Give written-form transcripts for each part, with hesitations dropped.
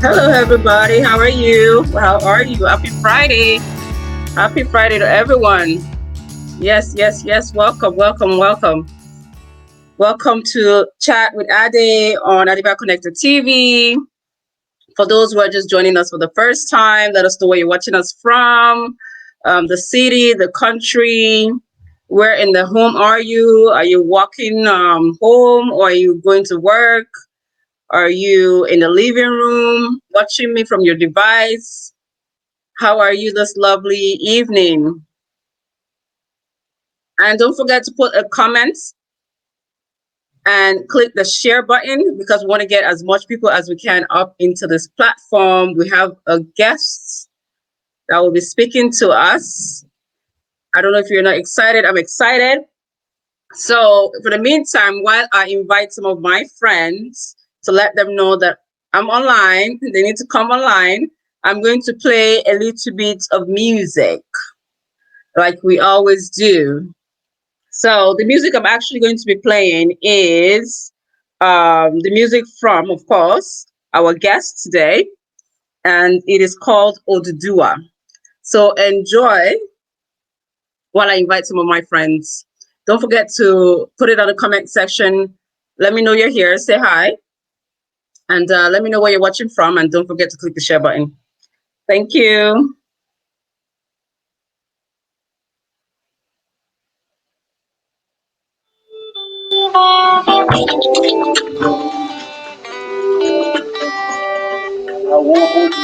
Hello, everybody. How are you? How are you? Happy Friday. Happy Friday to everyone. Yes, yes, yes. Welcome, welcome, welcome. Welcome to Chat with Ade on Adiba Connected TV. For those who are just joining us for the first time, let us know where you're watching us from, the city, the country. Where in the home are you? Are you walking home or are you going to work? Are you in the living room watching me from your device? How are you this lovely evening? And don't forget to put a comment and click the share button because we want to get as much people as we can up into this platform. We have a guest that will be speaking to us. I don't know if you're not excited. I'm excited. So for the meantime, while I invite some of my friends to let them know that I'm online, they need to come online, I'm going to play a little bit of music like we always do. So the music I'm actually going to be playing is the music from, of course, our guest today, and it is called Odudua. So enjoy while I invite some of my friends. Don't forget to put it on the comment section. Let me know you're here. Say hi. And let me know where you're watching from. And don't forget to click the share button. Thank you.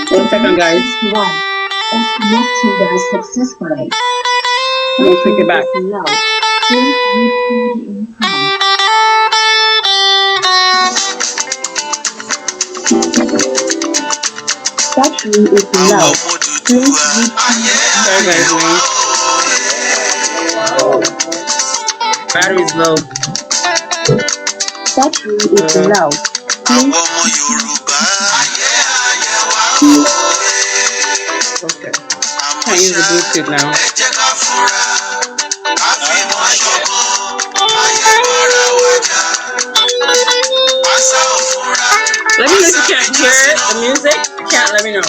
One second, guys. And connecting successfully. Let me take it back. Battery is low. Sorry, guys. Battery is low. Battery is low. Okay. Can't use the Bluetooth now. Let me know if you can't hear the music. If you can't, let me know.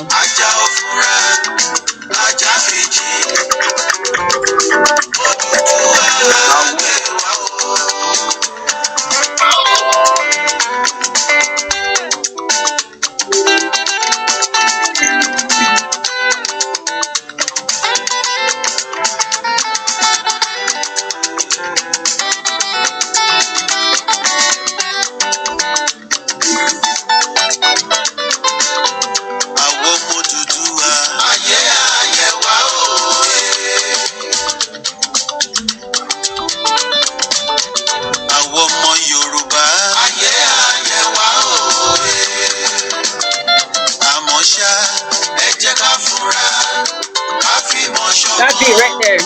That beat right there.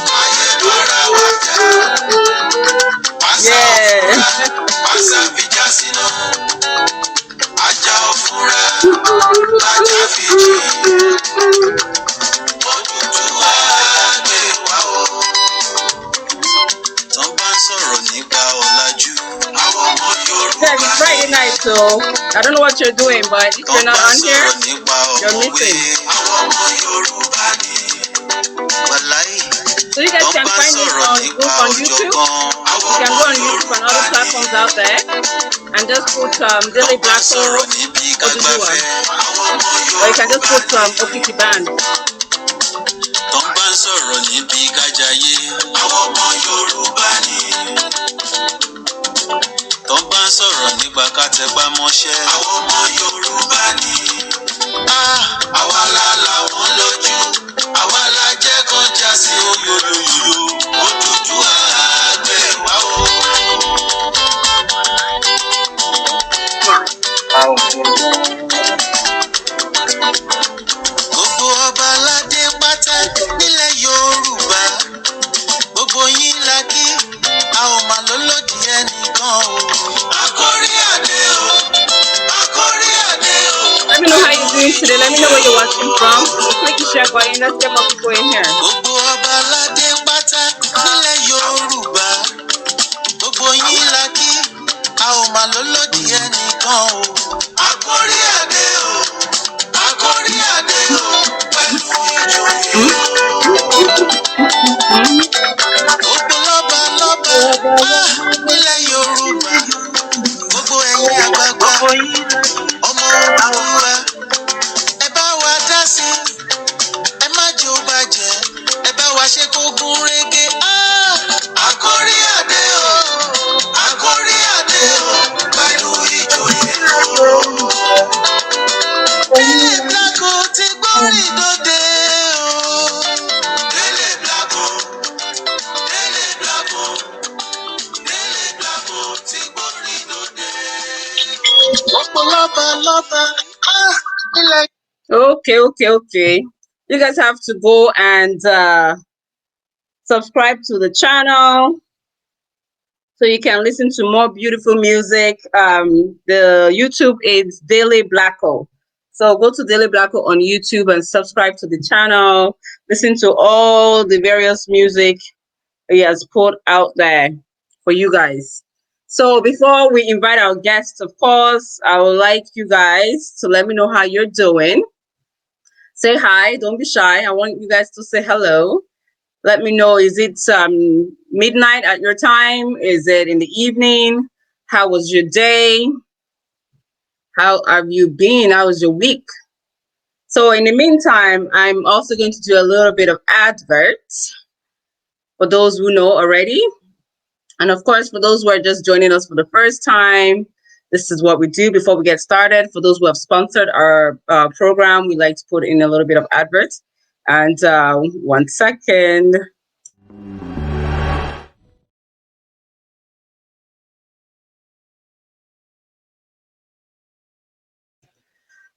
Yeah. Yeah, it's Friday night, so I don't know what you're doing, but if you're not on here, you're missing. So you guys can find it on both on YouTube. You can go on YouTube and other platforms out there and just put Daily Black Hole Odudua. Or you can just put Okiki Band. tó bá ń sọ̀rọ̀ nígbà ká tẹpá mọ́ṣẹ́. àwọn ọmọ Yorùbá ni. àwa la làwọn lójú àwa la jẹ́ kán já sí oyòyòyò Odùduwà àgbẹ̀ wá o. gbogbo ọba aládé pátá nílẹ̀ Yorùbá gbogbo yín la kí a ò mà lólódì ẹnìkan o. Àkórí Adé o, àkórí Adé o. Let me know how you're doing today. Let me know where you're watching from. Click the share button. Let's get more people in here. Gbogbo ọba aládé pátá nílẹ̀ Yorùbá gbogbo yín la kí a ò mà lólódì ẹnìkan o. Àkórí Adé o, nílẹ̀ Yorùbá gbogbo ẹ̀yin àgbààgbà ọmọ Odùduwà ẹ bá wa dá sí ẹ má jẹ́ ó bàjẹ́ ẹ bá wa ṣe kó gún régé. Àkórí adé o àkórí adé o pẹ̀lú ìjòyè o. Délé Blanco ti gbórin dòde o. Délé Blanco Délé Blanco Délé Blanco ti gbórin dòde. Ọ̀pọ̀ lọ́ba lọ́ba ilẹ̀. Okay. You guys have to go and subscribe to the channel so you can listen to more beautiful music. The YouTube is Daily Blacko. So go to Daily Blacko on YouTube and subscribe to the channel. Listen to all the various music he has put out there for you guys. So before we invite our guests, of course, I would like you guys to let me know how you're doing. Say hi, don't be shy. I want you guys to say hello. Let me know, is it midnight at your time? Is it in the evening? How was your day? How have you been? How was your week? So in the meantime, I'm also going to do a little bit of adverts for those who know already. And of course, for those who are just joining us for the first time, this is what we do before we get started. For those who have sponsored our program, we like to put in a little bit of adverts. And 1 second.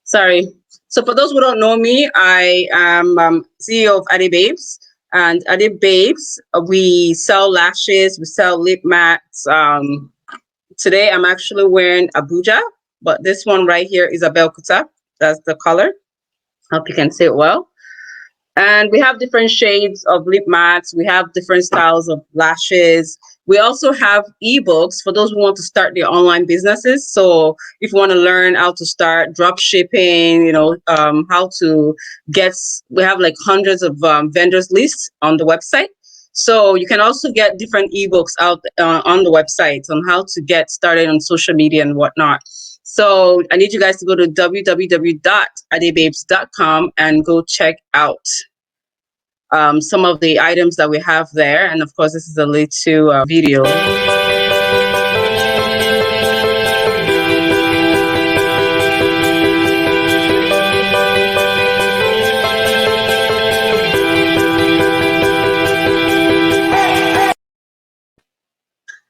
Sorry. So for those who don't know me, I am CEO of Ade Babes. And Ade Babes, we sell lashes, we sell lip mats. Today I'm actually wearing Abuja, but this one right here is a Belkuta. That's the color. Hope you can see it well. And we have different shades of lip mats. We have different styles of lashes. We also have ebooks for those who want to start their online businesses. So if you want to learn how to start drop shipping, how to get, we have like hundreds of vendors lists on the website. So you can also get different ebooks out on the website on how to get started on social media and whatnot. So I need you guys to go to www.adebabes.com and go check out some of the items that we have there. And of course, this is a little video.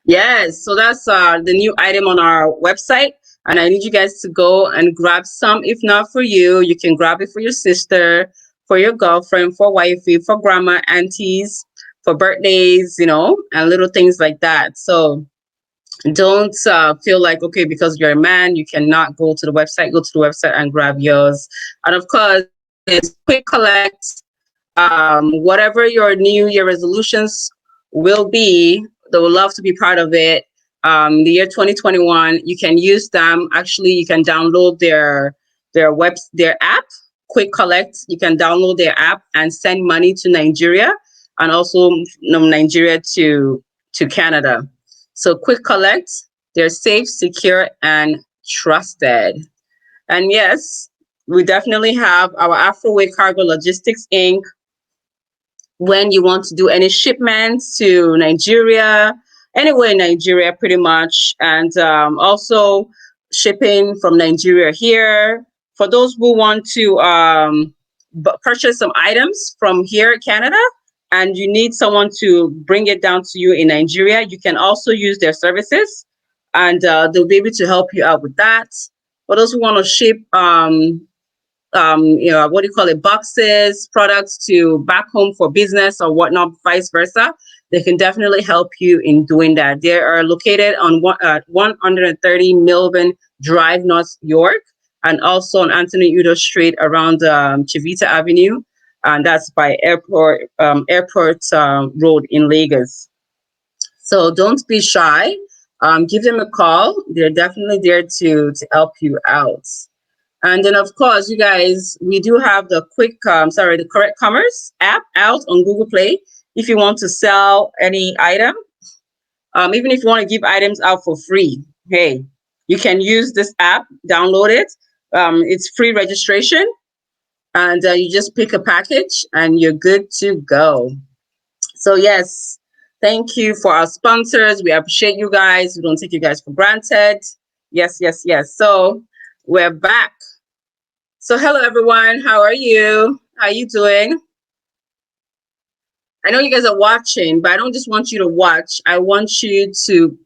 Yes, so that's the new item on our website. And I need you guys to go and grab some. If not for you, you can grab it for your sister, for your girlfriend, for wifey, for grandma, aunties, for birthdays, and little things like that. So don't feel like, okay, because you're a man, you cannot go to the website. Go to the website and grab yours. And of course, it's quick collect. Whatever your New Year resolutions will be, they will love to be part of it. The year 2021, you can use them. Actually, you can download their app, Quick Collect. You can download their app and send money to Nigeria, and also Nigeria to Canada. So Quick Collect, they're safe, secure, and trusted. And yes, we definitely have our Afroway Cargo Logistics Inc. When you want to do any shipments to Nigeria, anywhere in Nigeria pretty much, and also shipping from Nigeria here. For those who want to purchase some items from here in Canada, and you need someone to bring it down to you in Nigeria, you can also use their services, and they'll be able to help you out with that. For those who want to ship what do you call it, boxes, products to back home for business or whatnot, vice versa, they can definitely help you in doing that. They are located on 130 Melbourne Drive, North York, and also on Anthony Udo Street around Chivita Avenue, and that's by Airport Road in Lagos. So don't be shy. Give them a call. They're definitely there to help you out. And then, of course, you guys, we do have the the Correct Commerce app out on Google Play. If you want to sell any item, Even if you want to give items out for free, hey, you can use this app, download it. It's free registration, and you just pick a package and you're good to go. So, yes, thank you for our sponsors. We appreciate you guys. We don't take you guys for granted. Yes, yes, yes. So, we're back. So, hello, everyone. How are you? How are you doing? I know you guys are watching, but I don't just want you to watch. I want you to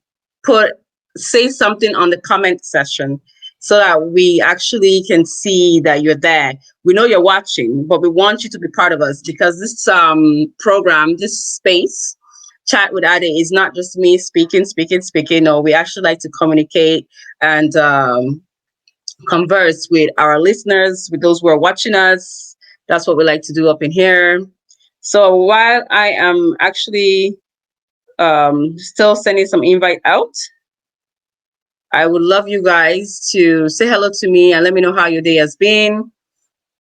put say something on the comment section so that we actually can see that you're there. We know you're watching, but we want you to be part of us because this program, this space, chat with Ade, is not just me speaking. No, we actually like to communicate and converse with our listeners, with those who are watching us. That's what we like to do up in here. So while I am actually still sending some invite out, I would love you guys to say hello to me and let me know how your day has been.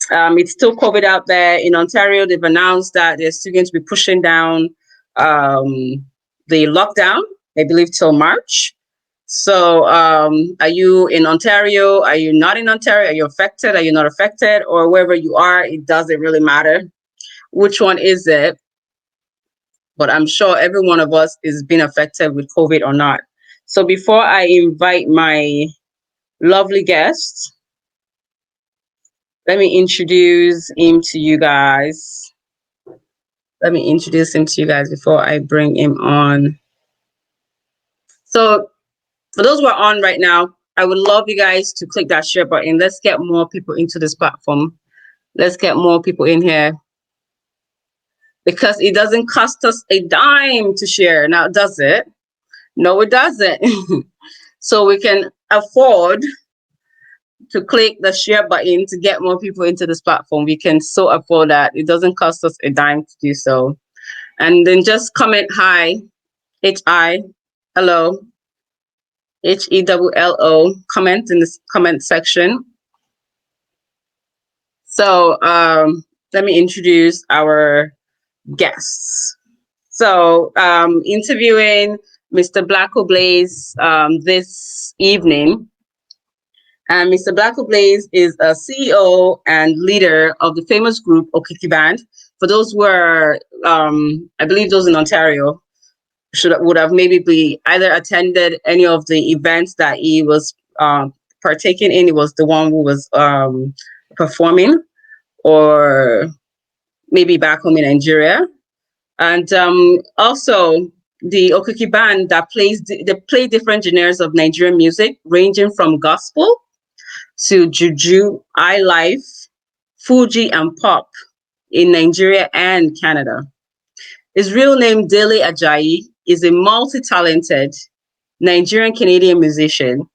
It's still COVID out there in Ontario. They've announced that they're still going to be pushing down the lockdown, I believe, till March. So, are you in Ontario? Are you not in Ontario? Are you affected? Are you not affected? Or wherever you are, it doesn't really matter. Which one is it? But I'm sure every one of us is being affected with COVID or not. So before I invite my lovely guest, let me introduce him to you guys. Let me introduce him to you guys before I bring him on. So for those who are on right now, I would love you guys to click that share button. Let's get more people into this platform. Let's get more people in here because it doesn't cost us a dime to share. Now, does it? No, it doesn't. So we can afford to click the share button to get more people into this platform. We can so afford that. It doesn't cost us a dime to do so. And then just comment hi, H-I, hello, H-E-L-L-O, comment in this comment section. So let me introduce our guests. So interviewing Mr. Blacko Blaze this evening. And Mr. Blacko Blaze is a CEO and leader of the famous group Okiki Band. For those who are, I believe those in Ontario, would have maybe be either attended any of the events that he was partaking in. He was the one who was performing, or maybe back home in Nigeria. And also the Okiki Band that they play different genres of Nigerian music, ranging from gospel to juju, high life, Fuji, and pop in Nigeria and Canada. His real name, Dele Ajayi, is a multi-talented Nigerian Canadian musician,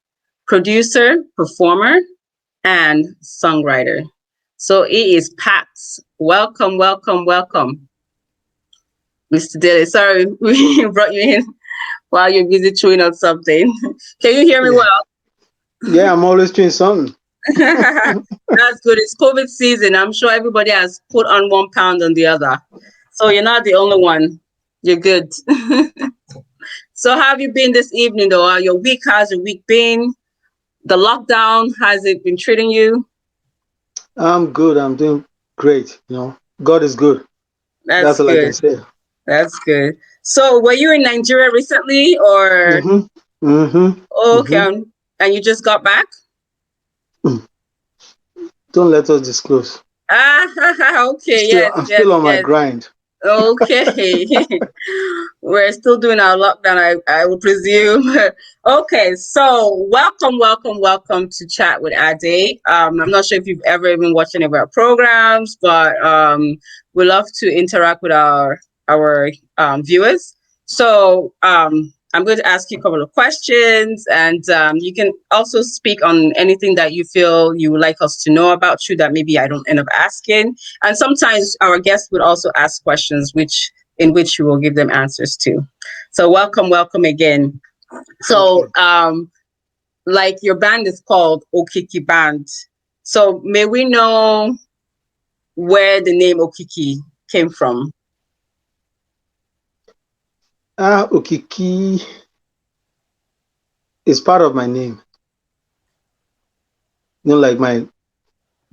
producer, performer, and songwriter. So he is Pax. Welcome, welcome, welcome, Mr. Dele. Sorry, we brought you in while you're busy chewing on something. Can you hear me Yeah, well? yeah, I'm always doing something. That's good. It's COVID season. I'm sure everybody has put on 1 pound on the other. So you're not the only one. You're good. So how have you been this evening though? Your week, how's your week been? The lockdown, has it been treating you? I'm good. I'm doing great. God is good. That's That's all I can good. say. That's good. So were you in Nigeria recently or Mm-hmm. Mm-hmm. okay, Mm-hmm. and you just got back? Don't let us disclose. Ah, okay, Still, yes, I'm yes, still on my yes. grind. Okay. We're still doing our lockdown, I would presume. Okay, so welcome to Chat with Ade. I'm not sure if you've ever even watched any of our programs, but we love to interact with our viewers. So I'm going to ask you a couple of questions, and you can also speak on anything that you feel you would like us to know about you that maybe I don't end up asking. And sometimes our guests would also ask questions, which you will give them answers to. So welcome again. Thank So you. like your band is called Okiki Band. So may we know where the name Okiki came from? Okiki is part of my name. Like my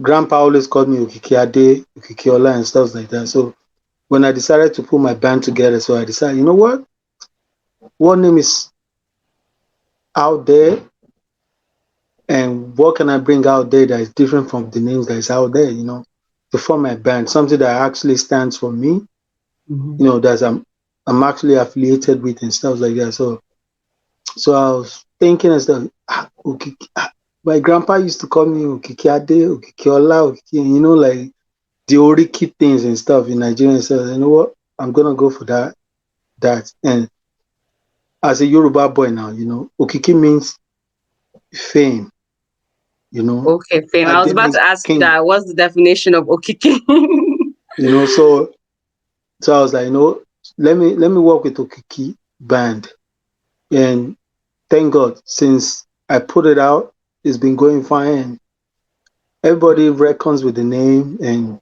grandpa always called me Okiki Ade, Okiki Ola, and stuff like that. So when I decided to put my band together, so I decided, you know what name is out there, and what can I bring out there that is different from the names that is out there, to form my band, something that actually stands for me, that I'm actually affiliated with and stuff like that. So I was thinking and stuff, Okiki, my grandpa used to call me Okiki Ade, Okiki Ola, Okiki, like the Oriki things and stuff in Nigeria. So you know what? I'm gonna go for that. And as a Yoruba boy now, Okiki means fame, you know. Okay, fame. I was Ade about means to ask you king, that. What's the definition of Okiki? So I was like, let me work with Okiki band. And thank God, since I put it out, it's been going fine. And everybody reckons with the name, and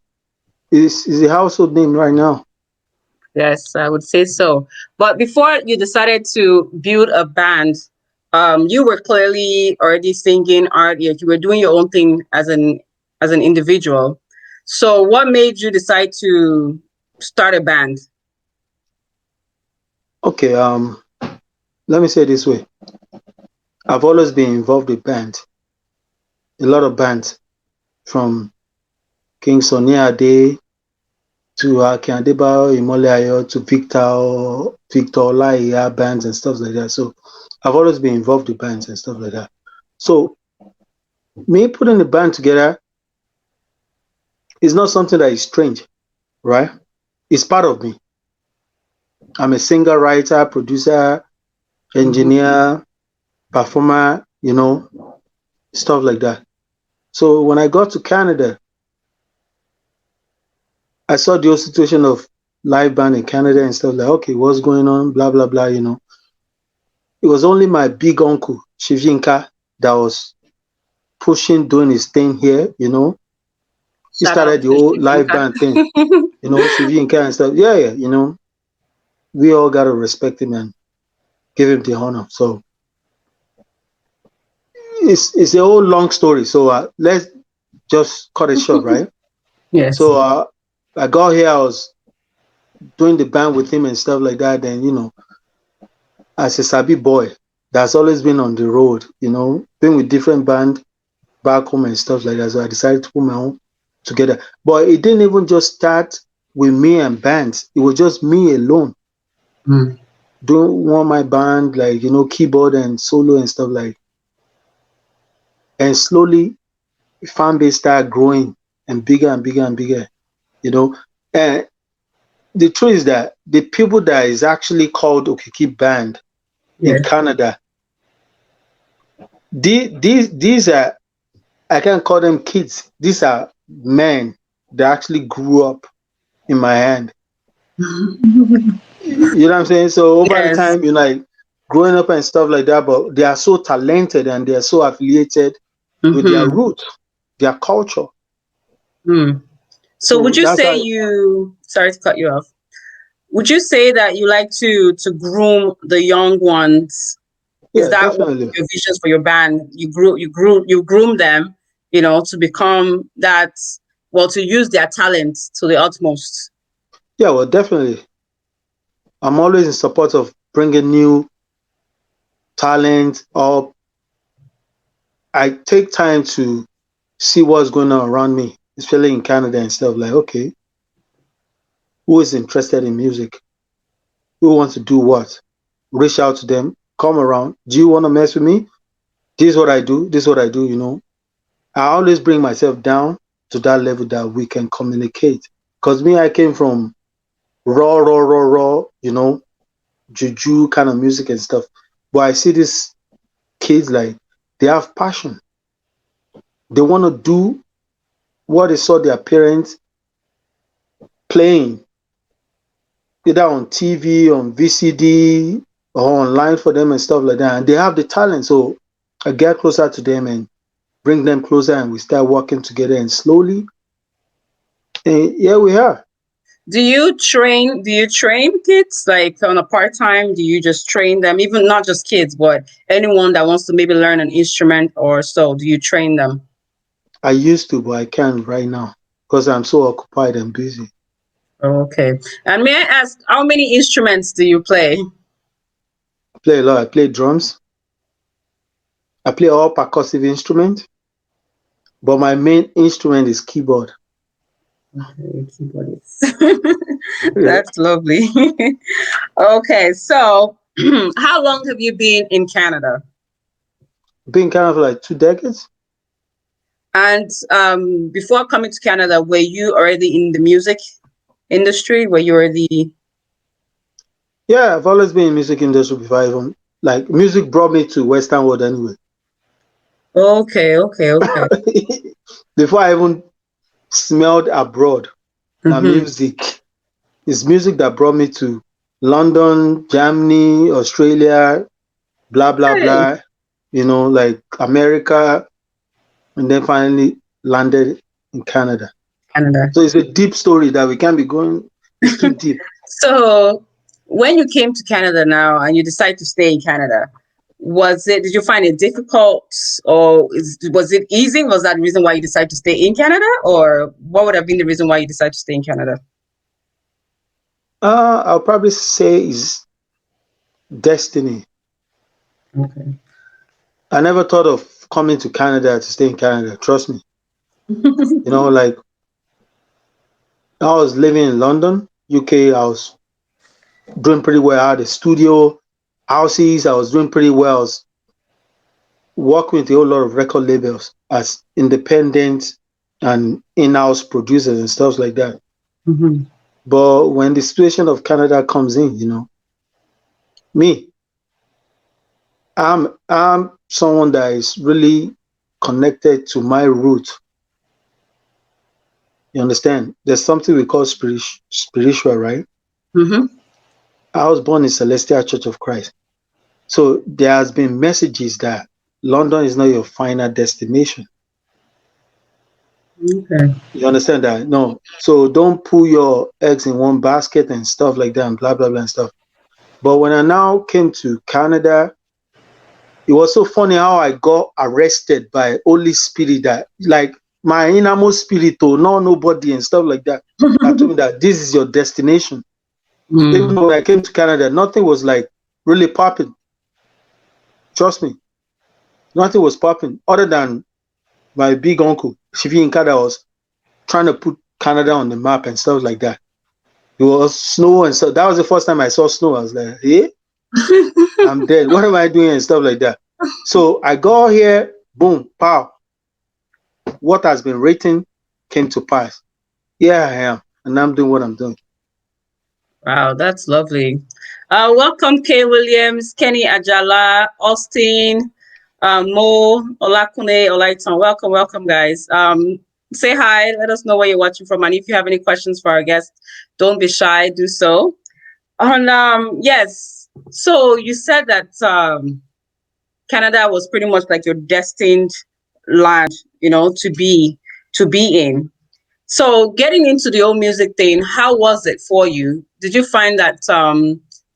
it's a household name right now. Yes, I would say so. But before you decided to build a band, you were clearly already singing art. Yet you were doing your own thing as an individual. So, what made you decide to start a band? Okay, let me say it this way. I've always been involved with bands, a lot of bands, from King Sunny Ade to Akin Adebayo, Imole Ayo to Victor Olaiya bands and stuff like that. So I've always been involved with bands and stuff like that. So me putting the band together is not something that is strange, right? It's part of me. I'm a singer, writer, producer, Mhm. engineer, performer, stuff like that. So when I got to Canada, I saw the whole situation of live band in Canada and stuff like, okay, what's going on? Blah, blah, blah. It was only my big uncle, Shivinka, that was pushing, doing his thing here. He Shout out started the to whole live Shivinka. band thing, Shivinka and stuff. Yeah, yeah. We all got to respect him and give him the honor. So it's a whole long story. So let's just cut it short, right? Yes. So I got here, I was doing the band with him and stuff like that. And, as a Sabi boy, that's always been on the road, been with different band back home and stuff like that. So I decided to put my own together. But it didn't even just start with me and bands. It was just me alone Mm. doing one my band, like, keyboard and solo and stuff like. And slowly, fan base started growing and bigger and bigger and bigger, you know. And the truth is that the people that is actually called Okiki Band in Yes. Canada, these are, I can't call them kids. These are men that actually grew up in my hand. You know what I'm saying? So over the Yes. time, like growing up and stuff like that, but they are so talented and they are so affiliated with their Mm-hmm. root, their culture. Mm. So would So you that's say how, you sorry to cut you off. Would you say that you like to groom the young ones? Is yeah, that one of definitely. your visions for your band? You groom them, to become that, well, to use their talent to the utmost. Yeah, well, definitely. I'm always in support of bringing new talent up. I take time to see what's going on around me, especially in Canada and stuff. Like, okay, who is interested in music? Who wants to do what? Reach out to them, come around. Do you want to mess with me? This is what I do. This is what I do. I always bring myself down to that level that we can communicate. Because me, I came from raw, juju kind of music and stuff. But I see these kids like they have passion. They want to do what they saw their parents playing, either on TV, on VCD, or online for them and stuff like that. And they have the talent. So I get closer to them and bring them closer and we start working together and slowly, and here we are. Do you train kids like on a part-time? Do you just train them, even not just kids, but anyone that wants to maybe learn an instrument or so? Do you train them? I used to, but I can't right now because I'm so occupied and busy. Okay. And may I ask, how many instruments do you play? I play a lot. I play drums. I play all percussive instruments, but my main instrument is keyboard. Okay, keyboardist. That's lovely. Okay, so how long have you been in Canada? Been kind of like 2 decades. And before coming to Canada, were you already in the music industry? Were you already Yeah, I've always been in music industry before I even like music brought me to Western world anyway. okay? Okay, okay. Before I even smelled abroad, now Mm-hmm. music. It's music that brought me to London, Germany, Australia, blah blah Hey, blah. Like America, and then finally landed in Canada. Canada. So it's a deep story that we can't be going. It's too deep. So when you came to Canada now and you decided to stay in Canada, did you find it difficult or was it easy? Was that the reason why you decided to stay in Canada? Or what would have been the reason why you decided to stay in Canada? I'll probably say is destiny. Okay. I never thought of coming to Canada to stay in Canada. Trust me. Like I was living in London, UK. I was doing pretty well. I had a studio, houses. I was doing pretty well. I was working with a whole lot of record labels as independent and in-house producers and stuff like that. Mhm. But when the situation of Canada comes in, me, I'm someone that is really connected to my root. You understand? There's something we call spiritual, right? Mhm. I was born in Celestial Church of Christ. So there has been messages that London is not your final destination. Okay. You understand that? No. So don't put your eggs in one basket and stuff like that and blah blah blah and stuff. But when I now came to Canada, it was so funny how I got arrested by Holy Spirit that like my innermost spirit to know nobody and stuff like that. That told me that this is your destination. Even Mm. when I came to Canada, nothing was like really popping. Trust me, nothing was popping other than my big uncle Shivi in Canada was trying to put Canada on the map and stuff like that. It was snow and so that was the first time I saw snow. I was like, hey, I'm dead. What am I doing and stuff like that? So I got here, boom, pow. What has been written came to pass. Yeah, I am. And I'm doing what I'm doing. Wow, that's lovely. Welcome, Kay Williams, Kenny Ajala, Austin, Mo, Olakune, Olaiton. Welcome, welcome, guys. Say hi. Let us know where you're watching from, and if you have any questions for our guest, don't be shy. Do so. And yes. So you said that Canada was pretty much like your destined land, to be in. So getting into the old music thing, how was it for you? Did you find that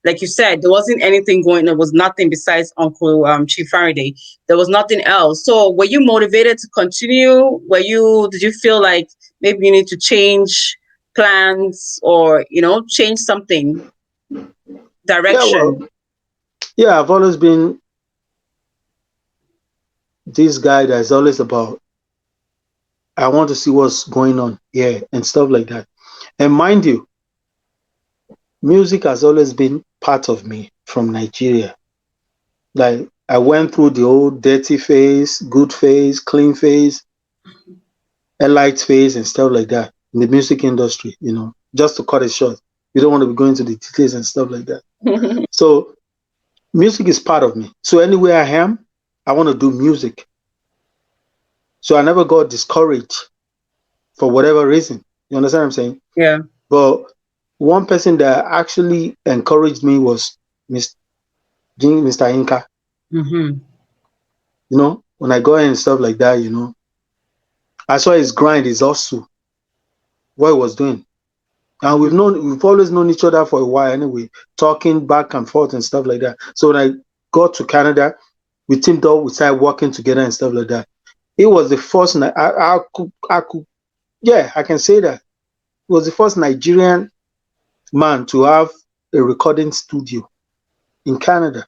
like you said, there wasn't anything going, there was nothing besides Uncle Chief Faraday. There was nothing else. So were you motivated to continue? Did you feel like maybe you need to change plans or change something, Yeah, well, direction? yeah, I've always been this guy that's always about I want to see what's going on here and stuff like that. And mind you, music has always been part of me from Nigeria. Like I went through the old dirty phase, good phase, clean phase, elite phase, and stuff like that in the music industry. Just to cut it short, we don't want to be going to the details and stuff like that. So music is part of me. So anywhere I am, I want to do music. So I never got discouraged for whatever reason. You understand what I'm saying? Yeah. But one person that actually encouraged me was Mr. Inka. Hmm. When I go in and stuff like that, I saw his grind, his hustle, what he was doing. And we've always known each other for a while anyway, talking back and forth and stuff like that. So when I got to Canada, we teamed up, we started working together and stuff like that. It was the first, yeah, I can say that. It was the first Nigerian man to have a recording studio in Canada.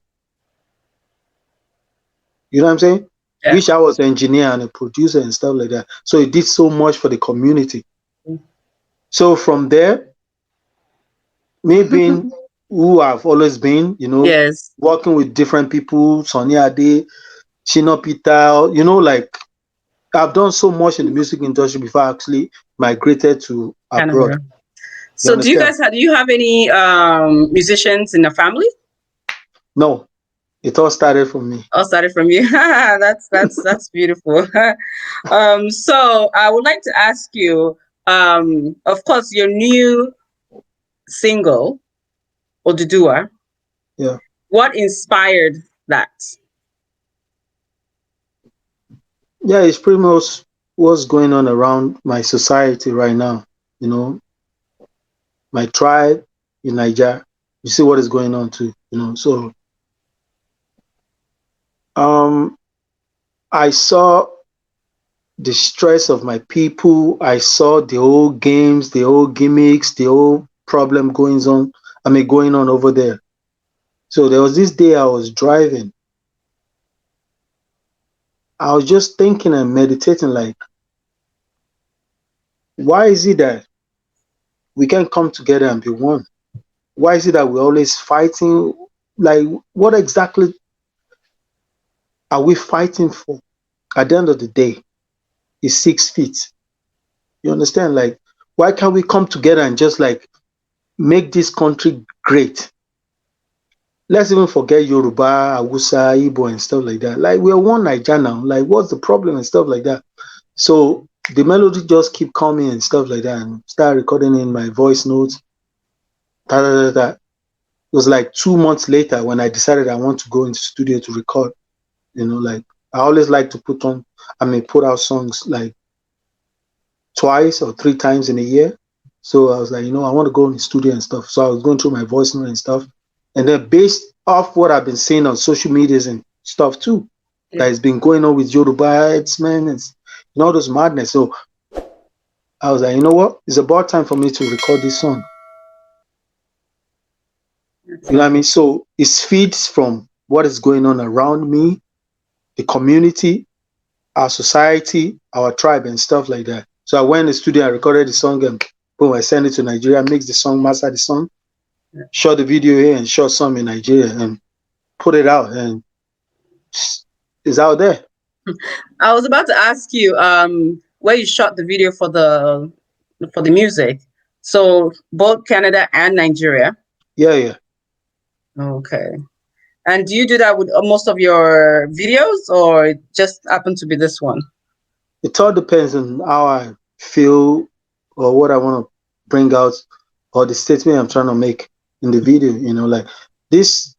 You know what I'm saying? Yeah. Wish I was an engineer and a producer and stuff like that. So he did so much for the community. So from there, me being who I've always been, Yes. working with different people, Sonny Ade, Shina Peter, like I've done so much in the music industry before I actually migrated to abroad. Canada. You So understand? do you have any musicians in the family? No, it all started from me. All started from you. That's beautiful. So I would like to ask you, of course, your new single, Odudua, Yeah. what inspired that? Yeah, it's pretty much what's going on around my society right now. My tribe in Niger. You see what is going on too. So I saw the stress of my people. I saw the old games, the old gimmicks, the old problem going on over there. So there was this day I was driving. I was just thinking and meditating, like, why is it that we can't come together and be one? Why is it that we're always fighting? Like, what exactly are we fighting for? At the end of the day, it's 6 feet. You understand? Like, why can't we come together and just like make this country great? Let's even forget Yoruba, Hausa, Igbo, and stuff like that. Like, we're one Niger now. Like, what's the problem and stuff like that? So the melody just keep coming and stuff like that, and start recording in my voice notes. Da, da, da, da. It was like 2 months later when I decided I want to go into studio to record. Like I always like to put out songs like twice or 3 times in a year. So I was like, I want to go in the studio and stuff. So I was going through my voice note and stuff. And then based off what I've been seeing on social medias and stuff too, that has been going on with Yoruba herdsmen and all those madness. So I was like, you know what? It's about time for me to record this song. You know what I mean? So it feeds from what is going on around me, the community, our society, our tribe, and stuff like that. So I went in the studio and recorded the song, and boom, I sent it to Nigeria, mixed the song, mastered the song, shot the video here and shot some in Nigeria and put it out, and it's out there. I was about to ask you where you shot the video for the music. So both Canada and Nigeria. Yeah. Okay. And do you do that with most of your videos, or it just happened to be this one? It all depends on how I feel or what I want to bring out or the statement I'm trying to make in the video. Like this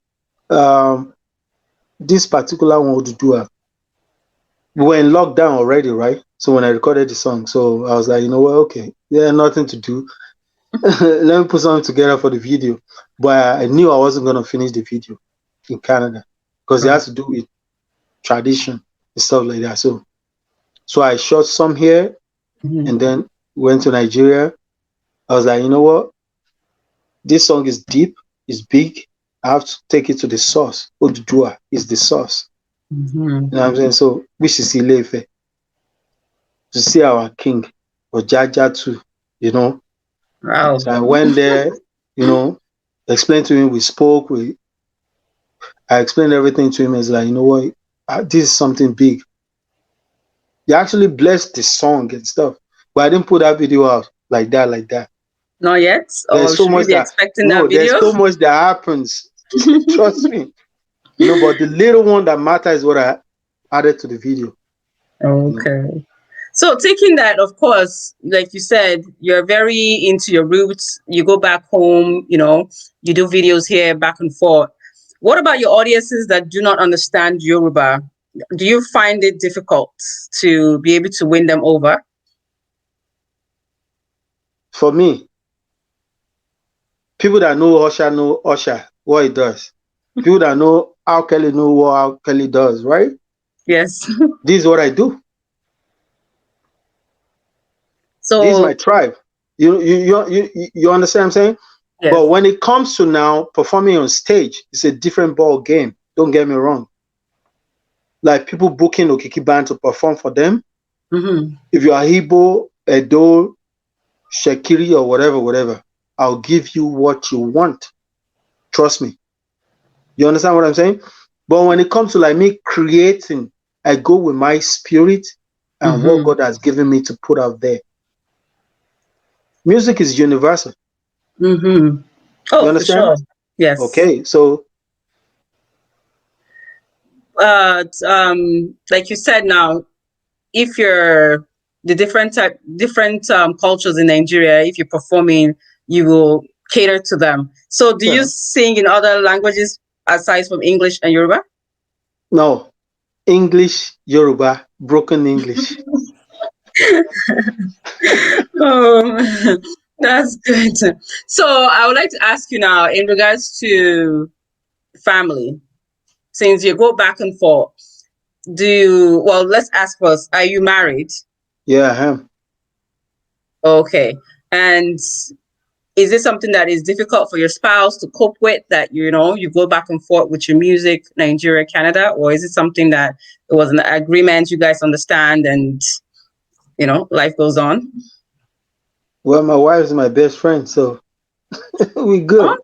this particular one would do we were in lockdown already, right? So when I recorded the song, so I was like, you know what, okay, yeah, nothing to do. Let me put something together for the video. But I knew I wasn't going to finish the video in Canada because it has to do with tradition and stuff like that. So I shot some here and then went to Nigeria. I was like, you know what? This song is deep, it's big. I have to take it to the source. Odudua is the source. You know what I'm saying? So, which is Ilefe. To see our king, Ojaja too, Wow. So I went there, explained to him, we spoke, I explained everything to him. It's like, you know what, this is something big. He actually blessed the song and stuff, but I didn't put that video out like that. Not yet? There's Or so should we much be expecting that there's video? so much that happens. Trust me. But the little one that matters is what I added to the video. Okay. So taking that, of course, like you said, you're very into your roots. You go back home, you do videos here back and forth. What about your audiences that do not understand Yoruba? Do you find it difficult to be able to win them over? For me, People that know Usher, what he does. People that know R. Kelly know what R. Kelly does, right? Yes. This is what I do. This is my So tribe. You understand what I'm saying? But yes. when it comes to now performing on stage, it's a different ball game. Don't get me wrong. Like people booking Okiki band to perform for them. Mm-hmm. If you are Igbo, Edo, Shekiri, or whatever, I'll give you what you want. Trust me. You understand what I'm saying? But when it comes to like me creating, I go with my spirit and what Mm-hmm. God has given me to put out there. Music is universal. Mm-hmm. You Oh, for understand? sure. Yes. Okay, so Like you said now, if you're the different cultures in Nigeria, if you're performing, you will cater to them. So do you yeah, sing in other languages aside from English and Yoruba? no, English, Yoruba, broken English. Oh, that's good. So I would like to ask you now in regards to family, since you go back and forth, well, let's ask first, are you married? Yeah, I am. Okay. And is this something that is difficult for your spouse to cope with, that you go back and forth with your music, Nigeria, Canada, or is it something that it was an agreement you guys understand and life goes on? Well, my wife is my best friend, so we Oh. good.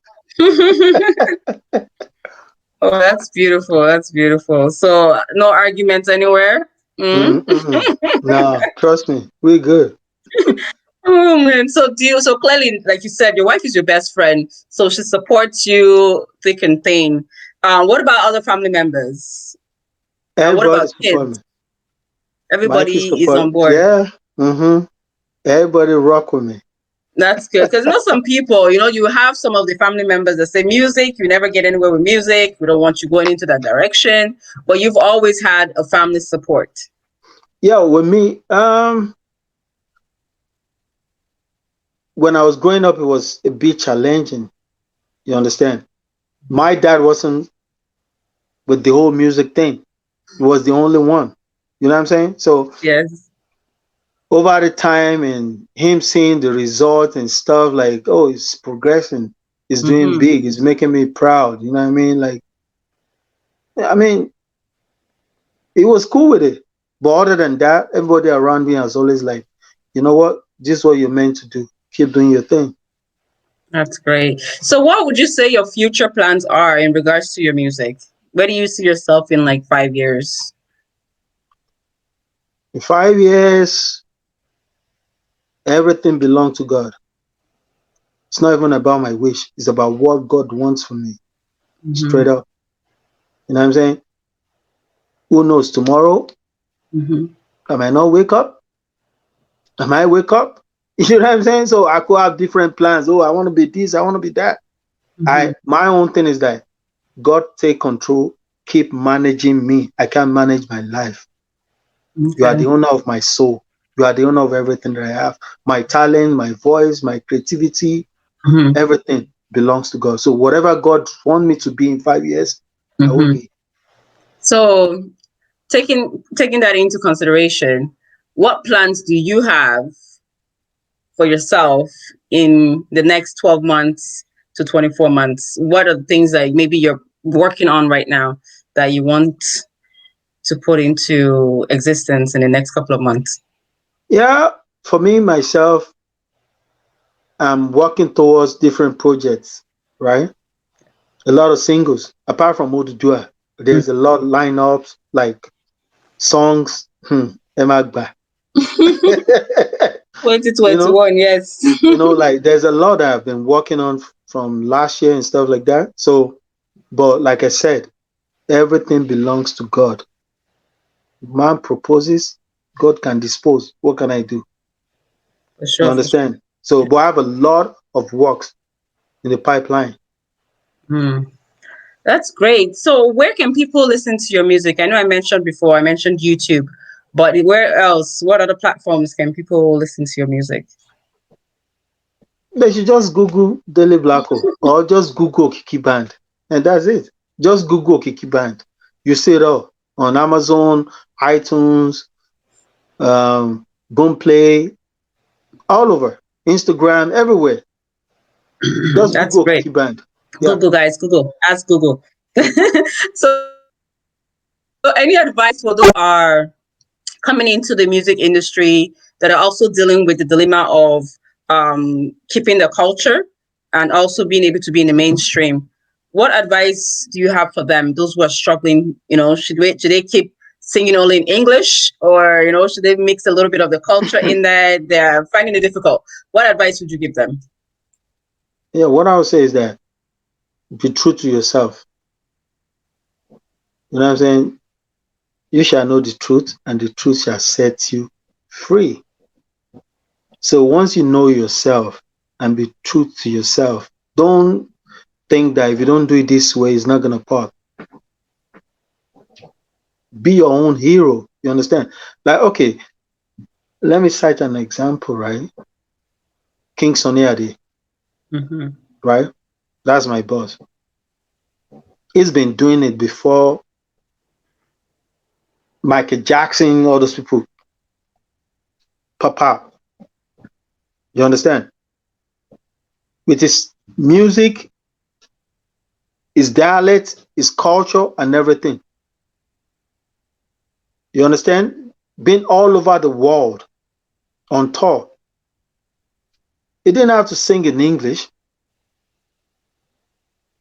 Oh, that's beautiful. That's beautiful. So no arguments anywhere. Mm? Mm-mm. No, trust me, we good. Oh man. So clearly, like you said, your wife is your best friend, so she supports you thick and thin. What about other family members? What Everybody about support me. kids? My kids Everybody is support. on board. Yeah. Mm-hmm. Everybody rock with me. That's good. Because some people, you have some of the family members that say music, you never get anywhere with music. We don't want you going into that direction. But you've always had a family support. Yeah, with me, when I was growing up, it was a bit challenging. You understand? My dad wasn't with the whole music thing. He was the only one. You know what I'm saying? So Yes. over the time and him seeing the result and stuff like, oh, it's progressing, it's doing Mm-hmm. big, it's making me proud. You know what I mean? Like, I mean, he was cool with it. But other than that, everybody around me was always like, you know what? This is what you're meant to do. Keep doing your thing. That's great. So what would you say your future plans are in regards to your music? Where do you see yourself in like 5 years? In 5 years, everything belongs to God. It's not even about my wish. It's about what God wants for me. Mm-hmm. Straight up. You know what I'm saying? Who knows tomorrow? Mm-hmm. I might not wake up. I might wake up. You know what I'm saying? So I could have different plans. Oh, I want to be this, I want to be that. Mm-hmm. My own thing is that God take control, keep managing me. I can't manage my life. You are Okay. the owner of my soul. You are the owner of everything that I have. My talent, my voice, my creativity, Mm-hmm. everything belongs to God. So whatever God wants me to be in 5 years, I will Mm-hmm. be. So taking that into consideration, what plans do you have for yourself in the next 12 months to 24 months? What are the things that maybe you're working on right now that you want to put into existence in the next couple of months? Yeah, for me, myself, I'm working towards different projects, right? A lot of singles. Apart from Odudua, there's a lot of lineups like songs. Emagba. you know, 2021, yes. like there's a lot that I've been working on from last year and stuff like that. So, but like I said, everything belongs to God. Man proposes, God can dispose. What can I do? For You sure, for sure. understand? So, but I have a lot of works in the pipeline. Hmm. That's great. So where can people listen to your music? I know I mentioned YouTube, but where else? What other platforms can people listen to your music? They should just Google Daily Blacko or just Google Kiki Band, and that's it. Just Google Kiki Band. You see it all on Amazon, iTunes, Boomplay, all over, Instagram, everywhere. Just That's Google great. Kiki Band. Yeah. Google, guys, Google. Ask Google. So, any advice for those are coming into the music industry that are also dealing with the dilemma of keeping the culture and also being able to be in the mainstream? What advice do you have for them? Those who are struggling, should they keep singing only in English, or should they mix a little bit of the culture in there? They're finding it difficult. What advice would you give them? Yeah, what I would say is that be true to yourself. You know what I'm saying? You shall know the truth, and the truth shall set you free. So once you know yourself and be true to yourself, don't think that if you don't do it this way, it's not gonna pop. Be your own hero. You understand? Like, okay, let me cite an example, right? King Sunny Ade, Mm-hmm. right? That's my boss. He's been doing it before Michael Jackson, all those people. Papa, you understand? With his music, his dialect, his culture, and everything. You understand? Been all over the world on tour. He didn't have to sing in English.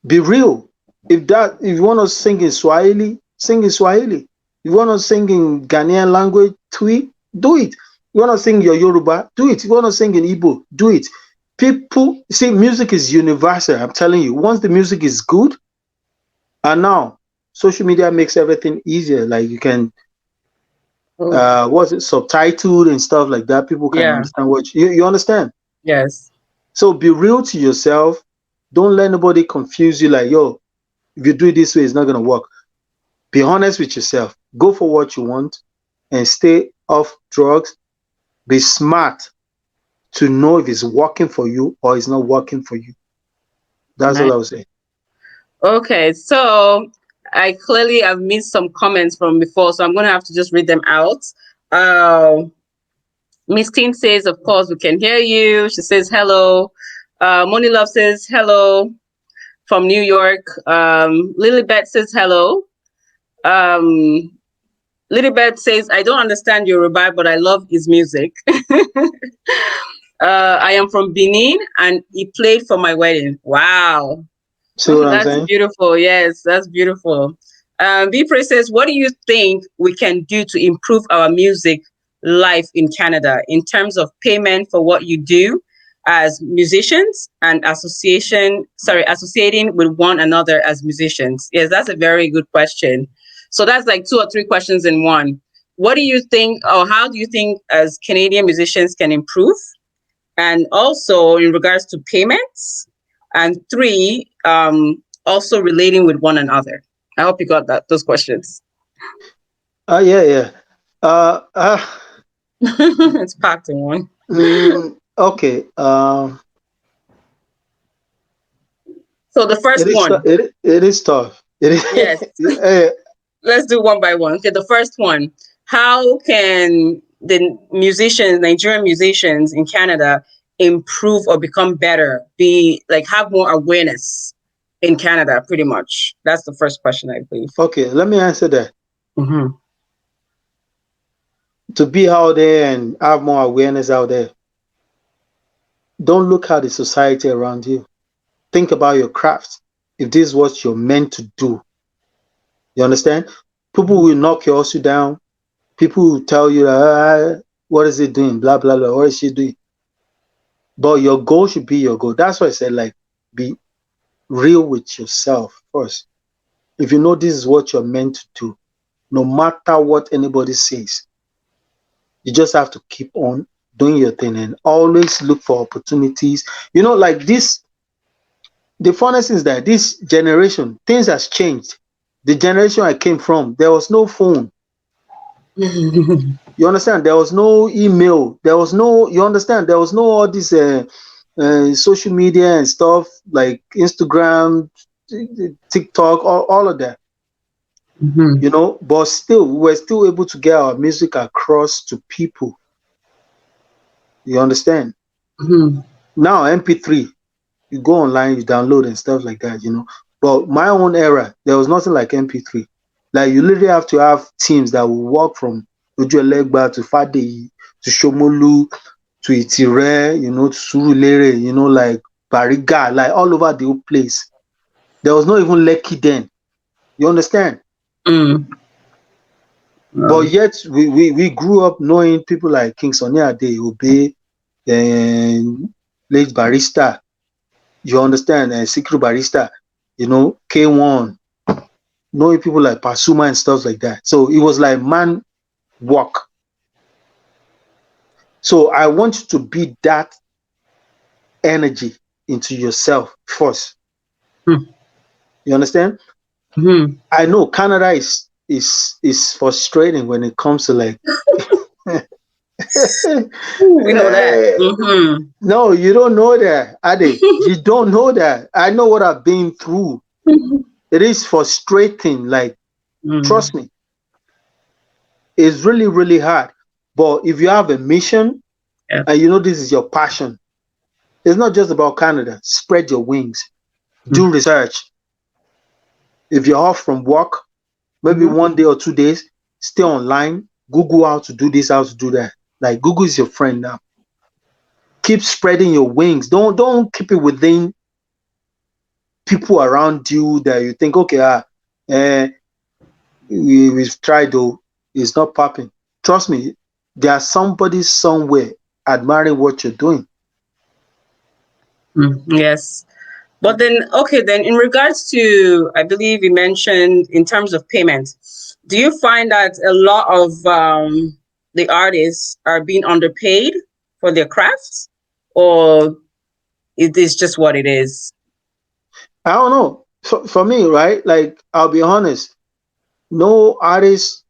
Be real. If you want to sing in Swahili, sing in Swahili. If you want to sing in Ghanaian language, Twi, do it. You want to sing your Yoruba, do it. You want to sing in Igbo, do it. People see, music is universal. I'm telling you, once the music is good, and now social media makes everything easier. Like you can, Oh, what's it, subtitled and stuff like that. People can yeah. understand what you understand. Yes. So be real to yourself. Don't let nobody confuse you. Like, yo, if you do it this way, it's not gonna work. Be honest with yourself. Go for what you want and stay off drugs. Be smart to know if it's working for you or it's not working for you. That's all Nice. I would say. Okay, so I clearly have missed some comments from before, so I'm going to have to just read them out. Miss Teen says, of course, we can hear you. She says hello. Moni Love says hello from New York. Lilybeth says hello. Um, Lilybeth says, I don't understand Yoruba, but I love his music. I am from Benin and he played for my wedding. Wow. See Oh, what I'm that's saying? beautiful. Yes, that's beautiful. Vipre says, what do you think we can do to improve our music life in Canada in terms of payment for what you do as musicians and associating with one another as musicians? Yes, that's a very good question. So that's like two or three questions in one. What do you think, or how do you think as Canadian musicians can improve? And also in regards to payments, and three, also relating with one another. I hope you got those questions. Yeah, yeah. Uh, uh, It's packed in one. okay. So the first one, It is tough. It yes, is. Eh, let's do one by one. Okay, the first one, how can the musicians, Nigerian musicians in Canada, improve or become better, be like have more awareness in Canada, pretty much? That's the first question, I believe. okay, let me answer that. Mm-hmm. To be out there and have more awareness out there, don't look at the society around you. Think about your craft. If this is what you're meant to do, you understand? People will knock your hustle down. People will tell you, what is it doing? Blah, blah, blah. What is she doing? But your goal should be your goal. That's why I said, like, be real with yourself first. If you know this is what you're meant to do, no matter what anybody says, you just have to keep on doing your thing and always look for opportunities. You know, like this, the funniest is that this generation, things has changed. The generation I came from, there was no phone. You understand? There was no email. There was no, you understand? There was no all this social media and stuff like Instagram, TikTok, all of that. Mm-hmm. But still, we were still able to get our music across to people. You understand? Mm-hmm. Now, MP3, you go online, you download and stuff like that. But my own era, there was nothing like MP3. Like, you literally have to have teams that will walk from Ojuelegba to Fadeyi to Shomolu to Itire, to Surulere, like Bariga, like all over the whole place. There was not even Lekki then. You understand? Mm. But Wow. yet we grew up knowing people like King Sunny Ade, Obe, and late Barrister. You understand? And Sikru Barrister, K1, knowing people like Pasuma and stuff like that. So it was like man work. So I want you to beat that energy into yourself first. Mm. You understand? Mm-hmm. I know Canada is frustrating when it comes to like Ooh, we know that. Eh, Mm-hmm. no, you don't know that, Ade. You don't know that. I know what I've been through. It is frustrating. Like, Mm. trust me, it's really, really hard. But if you have a mission Yeah. and this is your passion, it's not just about Canada. Spread your wings. Do Mm. research. If you're off from work, maybe Mm-hmm. 1 day or 2 days, stay online. Google how to do this, how to do that. Like, Google is your friend now. Keep spreading your wings. Don't keep it within people around you that you think, okay, we've tried though, it's not popping. Trust me, there's somebody somewhere admiring what you're doing. Mm. Yes. But then, okay, then in regards to, I believe you mentioned in terms of payment, do you find that a lot of the artists are being underpaid for their crafts, or it is just what it is? I don't know. For me, right? Like, I'll be honest, no artist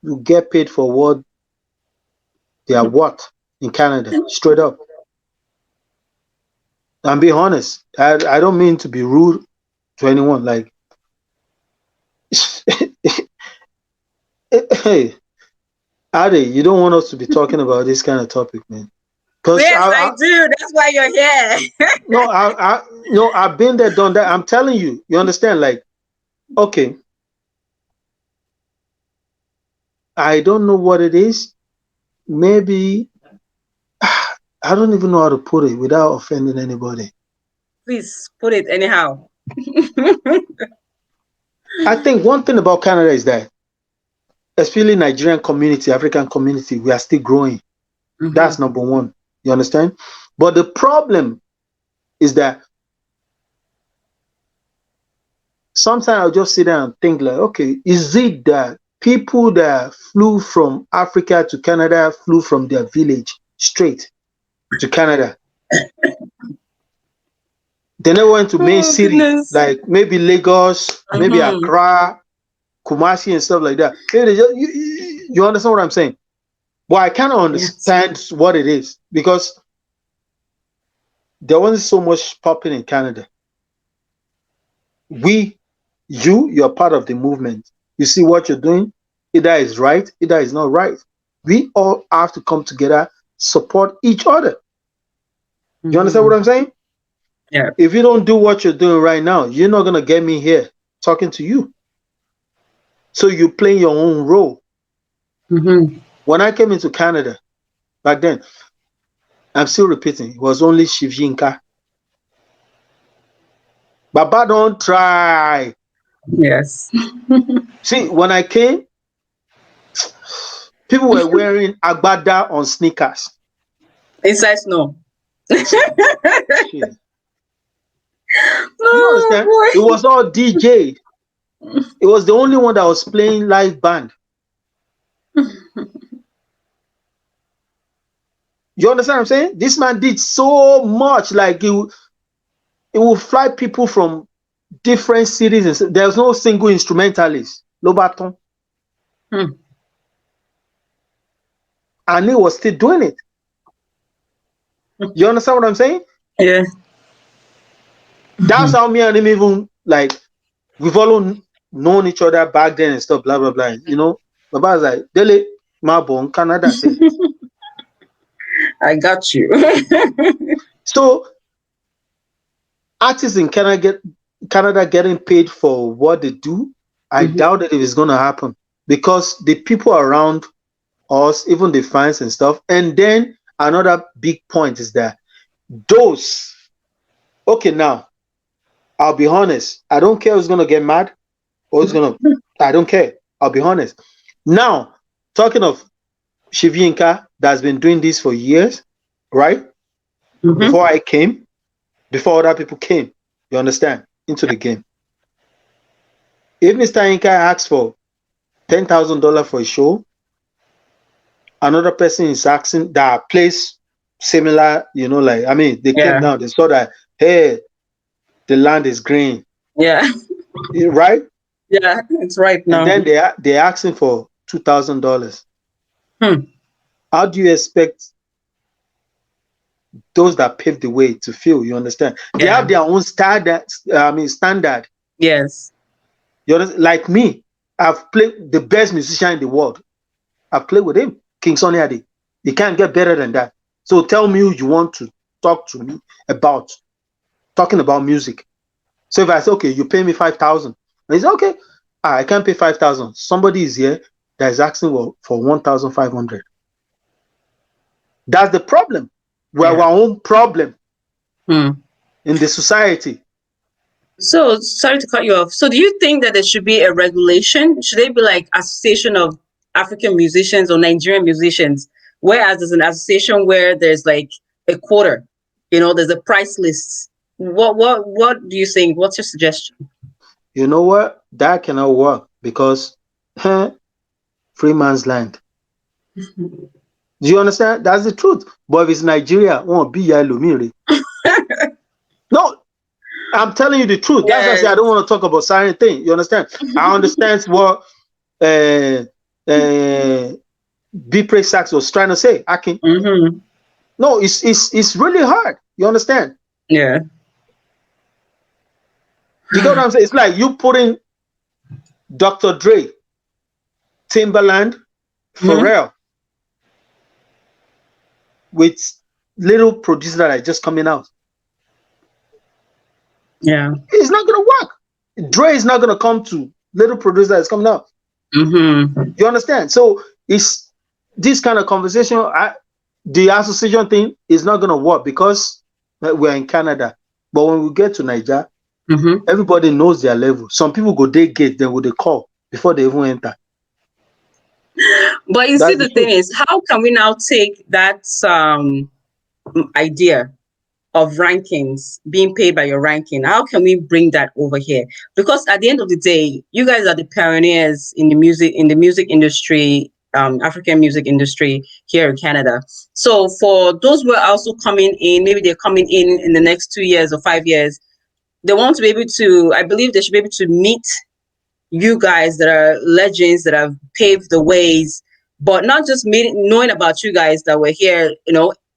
will get paid for what they are worth in Canada, straight up. I'm being honest. I don't mean to be rude to anyone. Like, hey, Adi, you don't want us to be talking about this kind of topic, man. Because Yes, I do. That's why you're here. no, no, I've been there, done that. I'm telling you, you understand? Like, okay, I don't know what it is. Maybe I don't even know how to put it without offending anybody. Please put it anyhow. I think one thing about Canada is that, especially Nigerian community, African community, we are still growing. That's Mm-hmm. number one. You understand? But the problem is that sometimes I'll just sit down and think like, okay, is it that people that flew from Africa to Canada flew from their village straight to Canada? They never went to main Oh city, goodness. like maybe Lagos, maybe Mm-hmm. Accra, Kumasi, and stuff like that. Maybe you understand what I'm saying? But I kind of Yes. understand what it is because there wasn't so much popping in Canada. You're part of the movement. You see what you're doing, either is right, either is not right. We all have to come together, support each other. You understand what Mm-hmm. I'm saying? Yeah. If you don't do what you're doing right now, you're not gonna get me here talking to you. So you play your own role. Mm-hmm. When I came into Canada back then, I'm still repeating, it was only Shivjinka. Baba don't try. Yes. See, when I came, people were wearing agbada on sneakers. Inside snow. Shit. Do you understand? It Oh was all DJ. It was the only one that was playing live band. You understand what I'm saying? This man did so much. Like, it will fly people from different cities. And there was no single instrumentalist. Lobaton. boy. Hmm. Mm. And he was still doing it. You understand what I'm saying? Yeah. That's how me and him even like we've all known each other back then and stuff, blah blah blah. You know, Baba was like, Dele, my born Canada say. I got you. So artists in Canada getting paid for what they do, I Mhm. doubt that it is gonna happen because the people around us, even the fans and stuff. And then another big point is that those okay now, I'll be honest, I don't care who's gonna get mad or who's gonna I don't care. I'll be honest. Now, talking of Shivinka that's been doing this for years, right? Mhm. Before I came, before other people came, you understand, into the game. If Mr. Inka asks for $10,000 for a show, another person is asking that plays similar, you know, like I mean, they came Yeah. down, they saw that hey, the land is green, Yeah. right? Yeah. It's right And now. then they're asking for $2,000. Hmm. How do you expect those that paved the way to feel? You understand? They Yeah. have their own standard. I mean, standard. Yes. You understand? Like me, I've played the best musician in the world. I've played with him, King Sonny Ade. You can't get better than that. So tell me who you want to talk to me about talking about music. So if I say, okay, you pay me 5,000, and he said, okay, I can't pay 5,000. Somebody is here that is asking for 1,500. That's the problem. We have Yeah. our own problem Hmm. in the society. So sorry to cut you off. So do you think that there should be a regulation? Should they be like association of African musicians or Nigerian musicians? Whereas there's an association where there's like a quota, there's a price list. What do you think? What's your suggestion? You know what? That cannot work because free man's land. Do you understand? That's the truth. But if it's Nigeria, won't be yellow. No, I'm telling you the truth. That's why I say Yes. I don't want to talk about certain thing. You understand? I understand what uh, uh, B. Sachs was trying to say. Akin. Mm-hmm. No, it's really hard. You understand? Yeah. You get what I'm saying? It's like you putting Dr. Dre, Timberland, Mm-hmm. Pharrell with little producer that are just coming out. Yeah. It's not gonna work. Dre is not gonna come to little producer that's coming out. Mm-hmm. You understand? So it's this kind of conversation. The association thing is not gonna work because we're in Canada. But when we get to Nigeria, Mm-hmm. everybody knows their level. Some people go they gate, then will they call before they even enter. But you see, That's the the thing truth. is, how can we now take that idea of rankings, being paid by your ranking? How can we bring that over here? Because at the end of the day, you guys are the pioneers in the music industry, African music industry here in Canada. So for those who are also coming in, maybe they're coming in the next 2 years or 5 years, they want to be able to, I believe they should be able to meet you guys that are legends that have paved the ways, but not just knowing about you guys that were here,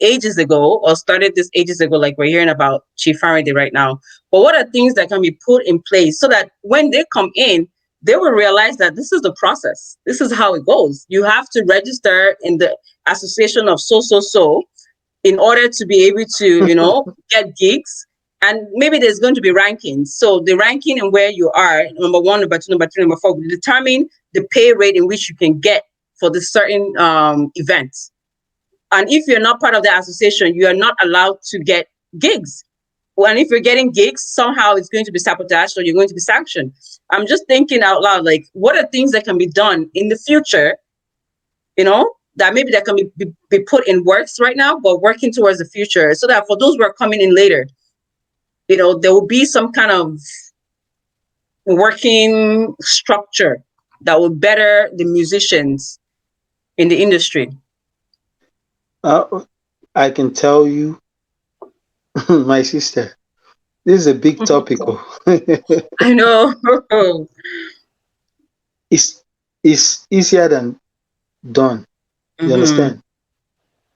ages ago or started this ages ago, like we're hearing about Chief Faraday right now. But what are things that can be put in place so that when they come in, they will realize that this is the process. This is how it goes. You have to register in the association of so in order to be able to, get gigs. And maybe there's going to be rankings. So the ranking and where you are, number one, number two, number three, number four, will determine the pay rate in which you can get for the certain event. And if you're not part of the association, you are not allowed to get gigs. Well, and if you're getting gigs, somehow it's going to be sabotaged or you're going to be sanctioned. I'm just thinking out loud, like, what are things that can be done in the future, that maybe that can be put in works right now, but working towards the future so that for those who are coming in later, there will be some kind of working structure that will better the musicians in the industry. I can tell you, my sister, this is a big topic. Oh. I know. it's easier than done. You Mm-hmm. understand?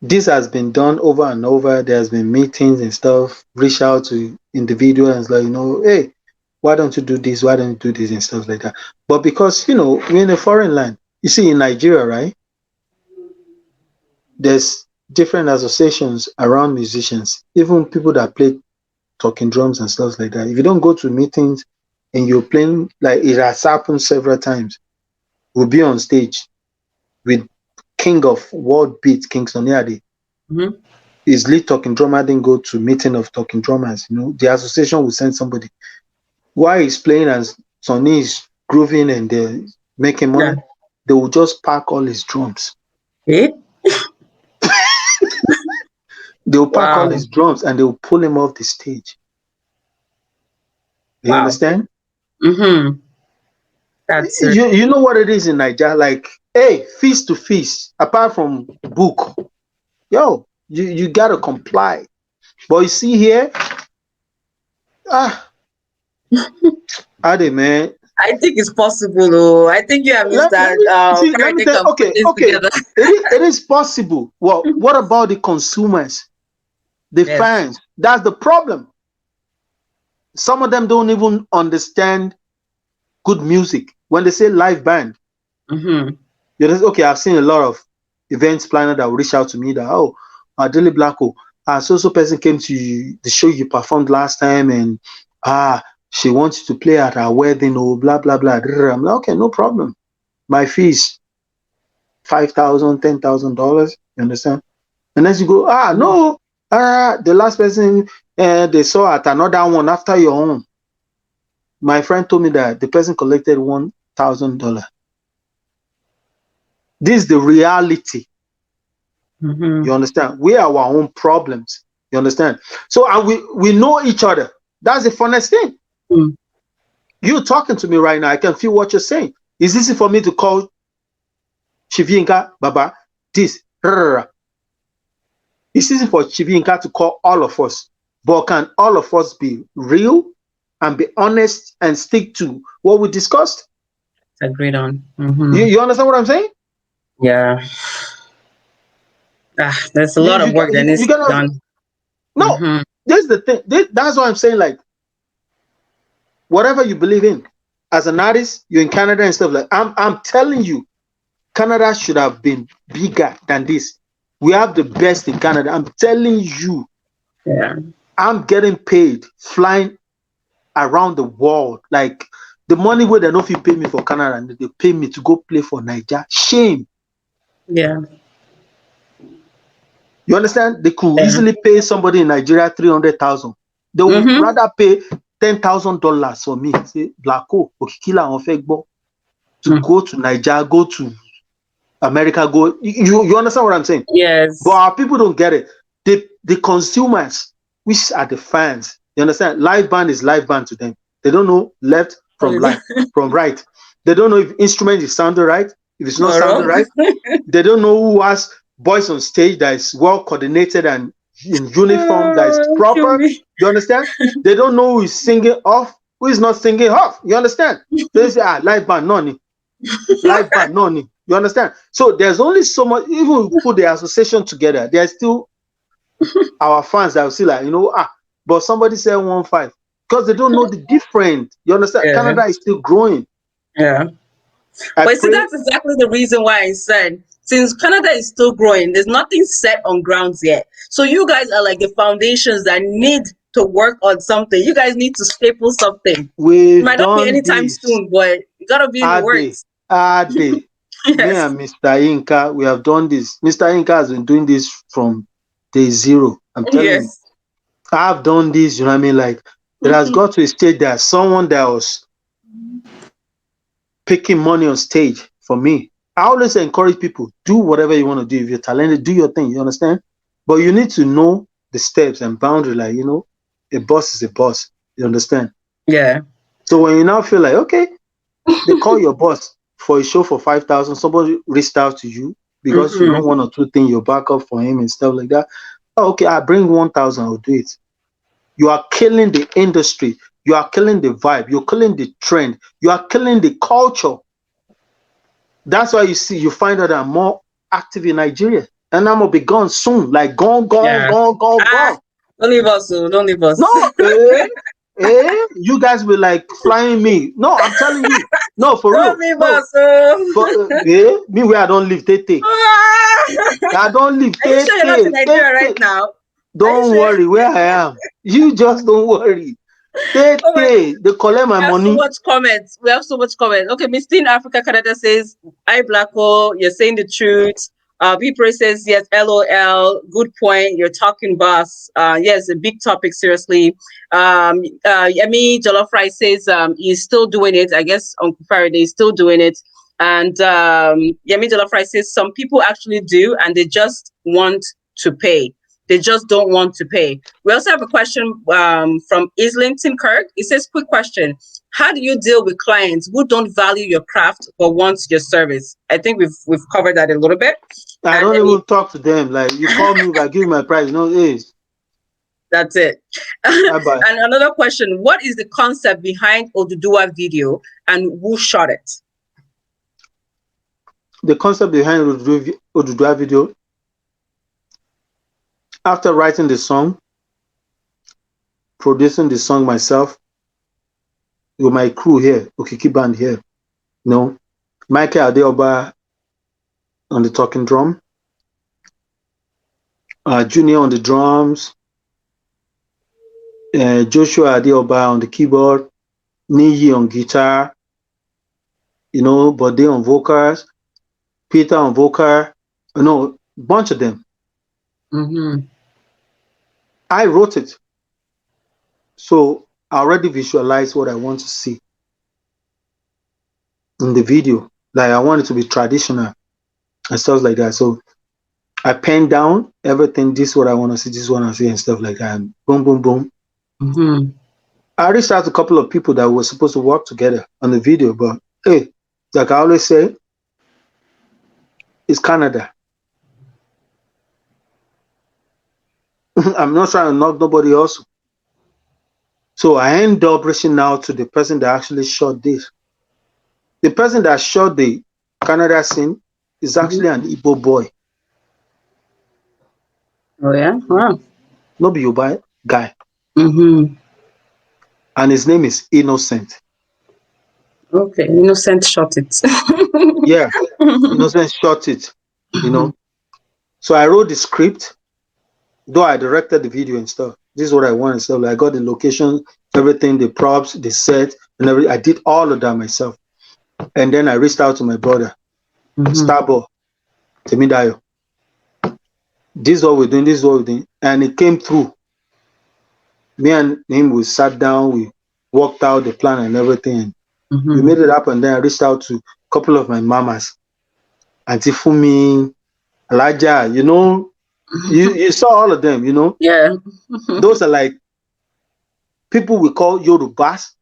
this has been done over and over. There's been meetings and stuff, reach out to individuals and like, hey, why don't you do this? Why don't you do this and stuff like that? But because, we're in a foreign land. You see, in Nigeria, right? There's different associations around musicians, even people that play talking drums and stuff like that. If you don't go to meetings and you're playing, like it has happened several times, we'll be on stage with king of world beat, King Sonny Ade. Mm-hmm. His lead talking drummer didn't go to meeting of talking drummers. The association will send somebody. While he's playing and Sonny is grooving and they're making money, Yeah. they will just pack all his drums. Eh? They'll pack all Wow. his drums and they'll pull him off the stage. You Wow. understand? Mm-hmm. That's it. You know what it is in Nigeria? Like, hey, feast to feast, apart from book, yo, you gotta comply. But you see here, Ade, man. I think it's possible, though. I think you and Let Mr. me see. Let me Karate tell. can put this Okay. together. It is possible. Well, what about the consumers, the Yes. fans? That's the problem. Some of them don't even understand good music. When they say live band, Mm-hmm. you're just, okay, I've seen a lot of events planner that will reach out to me that, Daily Blacko, so person came to the show you performed last time and she wants you to play at her wedding or blah blah blah. I'm like, okay, no problem. My fees $5,000, $10,000. You understand? And as you go, no, the last person they saw at another one after your own. My friend told me that the person collected $1,000. This is the reality. Mm-hmm. You understand? We are our own problems. You understand? So, and we know each other. That's the funnest thing. Mm. You talking to me right now, I can feel what you're saying. It's easy for me to call Chivinka, Baba, this. It's easy for Chivinka to call all of us. But can all of us be real and be honest and stick to what we discussed? Agreed on. Mm-hmm. You understand what I'm saying? Yeah. There's a lot of work that needs to be done. No, Mm-hmm. this is the thing. That's why I'm saying, like, whatever you believe in, as an artist, you're in Canada and stuff like. I'm telling you, Canada should have been bigger than this. We have the best in Canada. I'm telling you. Yeah. I'm getting paid flying around the world. Like the money where they know if you pay me for Canada and they pay me to go play for Niger. Shame. Yeah. You understand? They could Yeah. easily pay somebody in Nigeria 300,000. They would rather pay $10,000 for me. Say Blacko, Okikila, Onfegbo, to go to Nigeria, go to America, go. You understand what I'm saying? Yes. But our people don't get it. The consumers, which are the fans, you understand? Live band is live band to them. They don't know left from right. They don't know if instrument is sounding right, if it's not sounding right. They don't know who has voice on stage that is well coordinated and in uniform that is proper. You understand? They don't know who is singing off, who is not singing off. You understand? They say, live band, noni. Live band, noni. You understand? So there's only so much. Even if we put the association together, there's still our fans that will see like, but somebody said 1.5 because they don't know the difference. You understand? Yeah. Canada is still growing. Yeah. But see, that's exactly the reason why I said, since Canada is still growing, there's nothing set on grounds yet. So you guys are like the foundations that need to work on something. You guys need to staple something. It might not be anytime soon, but you gotta be in the works. Yes. Me and Mr. Inka, we have done this. Mr. Inka has been doing this from day zero. I'm telling you. I've done this, you know what I mean? Like, it has got to a stage that someone that was picking money on stage for me. I always encourage people, do whatever you want to do. If you're talented, do your thing, you understand? But you need to know the steps and boundary, like, a boss is a boss. You understand? Yeah. So when you now feel like, okay, they call your boss for a show for 5,000, somebody reached out to you because you know one or two things, you back up for him and stuff like that. Oh, okay, I bring 1,000, I'll do it. You are killing the industry. You are killing the vibe. You're killing the trend. You are killing the culture. That's why you find out that I'm more active in Nigeria and I'm gonna be gone soon. Like gone. Ah, don't leave us, oh, don't leave us. No, you guys will like flying me. No, I'm telling you. No, for Don't real. leave No, us, oh. for me where I don't live, Tete. Ah! I don't live, Are you sure you're not in Nigeria right Tete. now? Are you Don't sure? worry where I am. You just don't worry. Tete, Oh my, they collect my we have so money. much comments. We have so much comments. Okay, Miss Teen Africa Canada says, "Hi Blacko, you're saying the truth." People says, "Yes, LOL. Good point. You're talking, boss. Yes, a big topic. Seriously." Yemi Jollof Rice says, "He's still doing it. I guess Uncle Faraday is still doing it." And Yemi Jollof Rice says, "Some people actually do, and they just want to pay. They just don't want to pay." We also have a question from Islington Kirk. It says, quick question. How do you deal with clients who don't value your craft but want your service? I think we've covered that a little bit. I And don't then even talk to them. Like you call me if I give you my price. No, that's it. bye bye. And another question. What is the concept behind Oduduwa video and who shot it? The concept behind Oduduwa video, after writing the song, producing the song myself, with my crew here, Okiki Band here, Michael Adeoba on the talking drum, Junior on the drums, Joshua Adeoba on the keyboard, Niyi on guitar, Bode on vocals, Peter on vocal, bunch of them. Mm-hmm. I wrote it. So I already visualized what I want to see in the video. Like I want it to be traditional and stuff like that. So I penned down everything. This is what I want to see. This is what I see and stuff like that. And boom, boom, boom. Mm-hmm. I reached out to a couple of people that were supposed to work together on the video, but hey, like I always say, it's Canada. I'm not trying to knock nobody else. So I end up reaching out to the person that actually shot this. The person that shot the Canada scene is actually an Igbo boy. Oh yeah? Wow. No be Yoruba guy. Mm-hmm. And his name is Innocent. Okay. Innocent shot it. Yeah. Innocent shot it, So I wrote the script, though I directed the video and stuff. This is what I want and stuff. Like I got the location, everything, the props, the set, and everything. I did all of that myself. And then I reached out to my brother, Starboy, Temidayo. This is what we're doing, this is what we're doing. And it came through. Me and him, we sat down, we worked out the plan and everything. We made it up, and then I reached out to a couple of my mamas. Auntie Fumi, Alaja, you saw all of them, Yeah. Those are like people we call Yorubas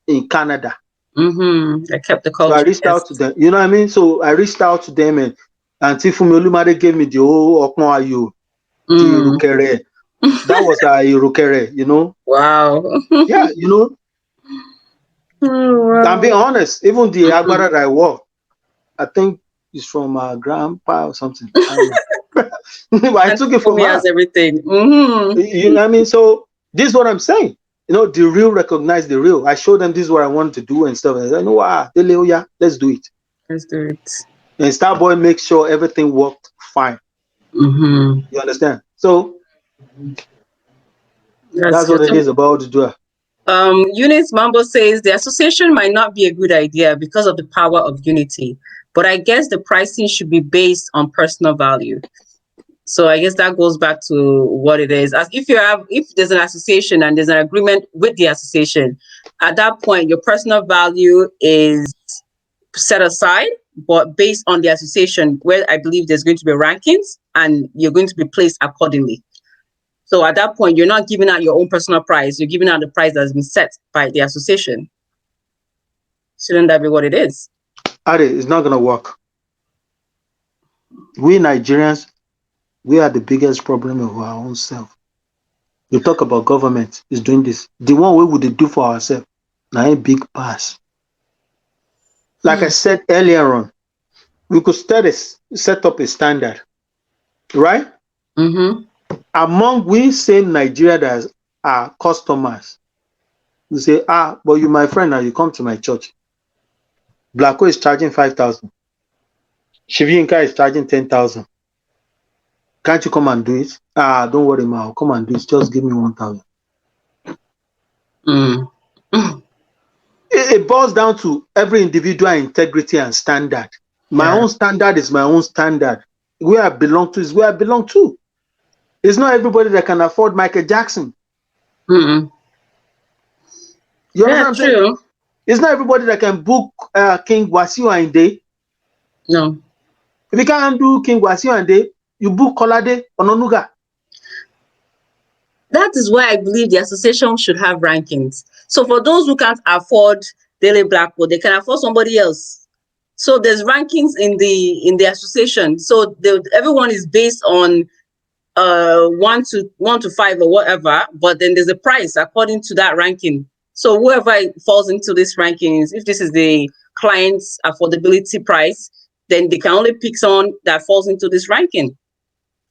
in Canada. I kept the So I culture. reached out to them, you know what I mean? So I reached out to them, and Auntie Fumi Olumade gave me the whole Okon Ayo, the Irukere. That was a Irukere, Wow. Yeah, Wow. I'm being honest, even the Agbara that I wore, I think it's from my grandpa or something. I don't know. But I took it from me her. as everything. You know what I mean? So this is what I'm saying. The real recognize the real. I showed them this is what I wanted to do and stuff. And I know, yeah, let's do it. Let's do it. And Starboy makes sure everything worked fine. You understand? So that's what it is about the duel. Eunice Mambo says the association might not be a good idea because of the power of unity, but I guess the pricing should be based on personal value. So I guess that goes back to what it is. As if there's an association and there's an agreement with the association, at that point your personal value is set aside, but based on the association, where I believe there's going to be rankings and you're going to be placed accordingly. So at that point, you're not giving out your own personal prize. You're giving out the prize that's been set by the association. Shouldn't that be what it is? Ari, it's not going to work. We Nigerians, we are the biggest problem of our own self. You talk about government is doing this. The one we would do for ourselves. Now a big pass. Like I said earlier on, we could set up a standard right? Mm-hmm. Among we same Nigeria that are customers, you say, but you my friend now, you come to my church. Blacko is charging 5,000. Shivinka is charging 10,000. Can't you come and do it? Don't worry, ma. I'll come and do it. Just give me 1,000. Mm. It boils down to every individual integrity and standard. My Yeah. own standard is my own standard. Where I belong to is where I belong to. It's not everybody that can afford Michael Jackson. Mm-mm. You Yeah, understand what I'm saying? true. It's not everybody that can book King Wasiu Ayinde. No. If you can't do King Wasiu Ayinde, you book Kolade Ononuga. That is why I believe the association should have rankings. So for those who can't afford Daily Blackboard, they can afford somebody else. So there's rankings in the association. So everyone is based on 1 to 5 or whatever, but then there's a price according to that ranking. So whoever falls into this rankings, if this is the client's affordability price, then they can only pick someone that falls into this ranking.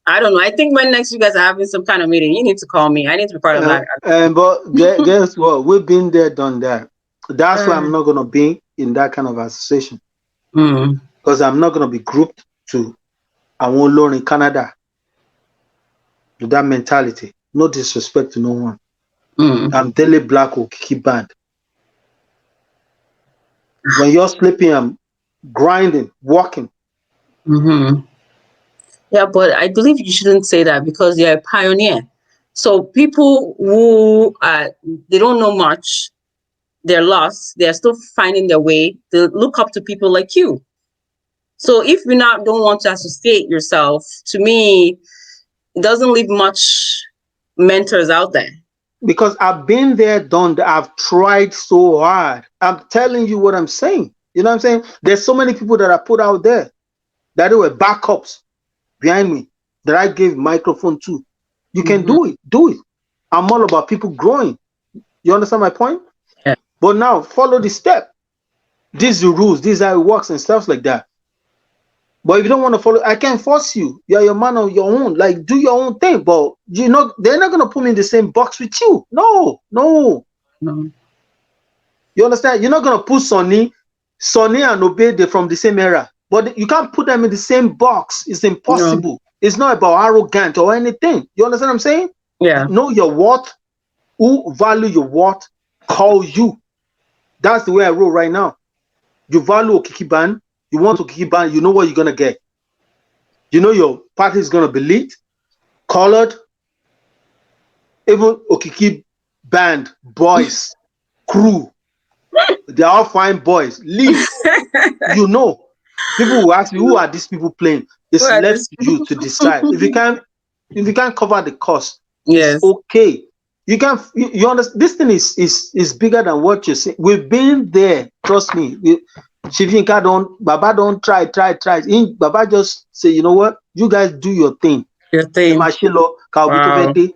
I don't know. I think when next you guys are having some kind of meeting, you need to call me. I need to be part of that. But guess what? We've been there, done that. That's why I'm Uh, not going to be in that kind of association. mm, Because I'm not going to be grouped to I won't learn in Canada with that mentality. No disrespect to no one. mm. I'm Daily Black Okiki Band. When you're sleeping, I'm grinding, walking. Mm-hmm. Yeah, but I believe you shouldn't say that because you're a pioneer. So people who they don't know much, they're lost, they're still finding their way. They look up to people like you. So if you now don't want to associate yourself, to me, it doesn't leave much mentors out there. Because I've been there, done that. I've tried so hard. I'm telling you what I'm saying. You know what I'm saying? There's so many people that I put out there that they were backups behind me that I gave microphone to. You can Mm-hmm. do it. Do it. I'm all about people growing. You understand my point? Yeah. But now follow the step. These are the rules. These are how it works and stuff like that. But if you don't want to follow, I can't force you. You're your man on your own. Like do your own thing. But you know they're not gonna put me in the same box with you. No, no. No. You understand? You're not gonna put Sonny and Obede from the same era. But you can't put them in the same box. It's No. impossible. It's not about arrogant or anything. You understand what I'm saying? Yeah. Know your worth. Who value your worth, call you. That's the way I roll right now. You value Okikiban, you want Okikiban, you know what you're gonna get. You know your party is gonna be lit, colored, even Okiki band, boys, crew, they're all fine boys. Lit. You know. People will ask me, who are these people playing? It's Where are left these to you people? to decide. If you can't cover the cost, it's Yes. okay. You understand this thing is bigger than what you're saying. We've been there, trust me. Shivinka don't Baba don't try. Baba just say, you know what? You guys do your thing. Your thing. Emashilo, Wow. Kaobitofete.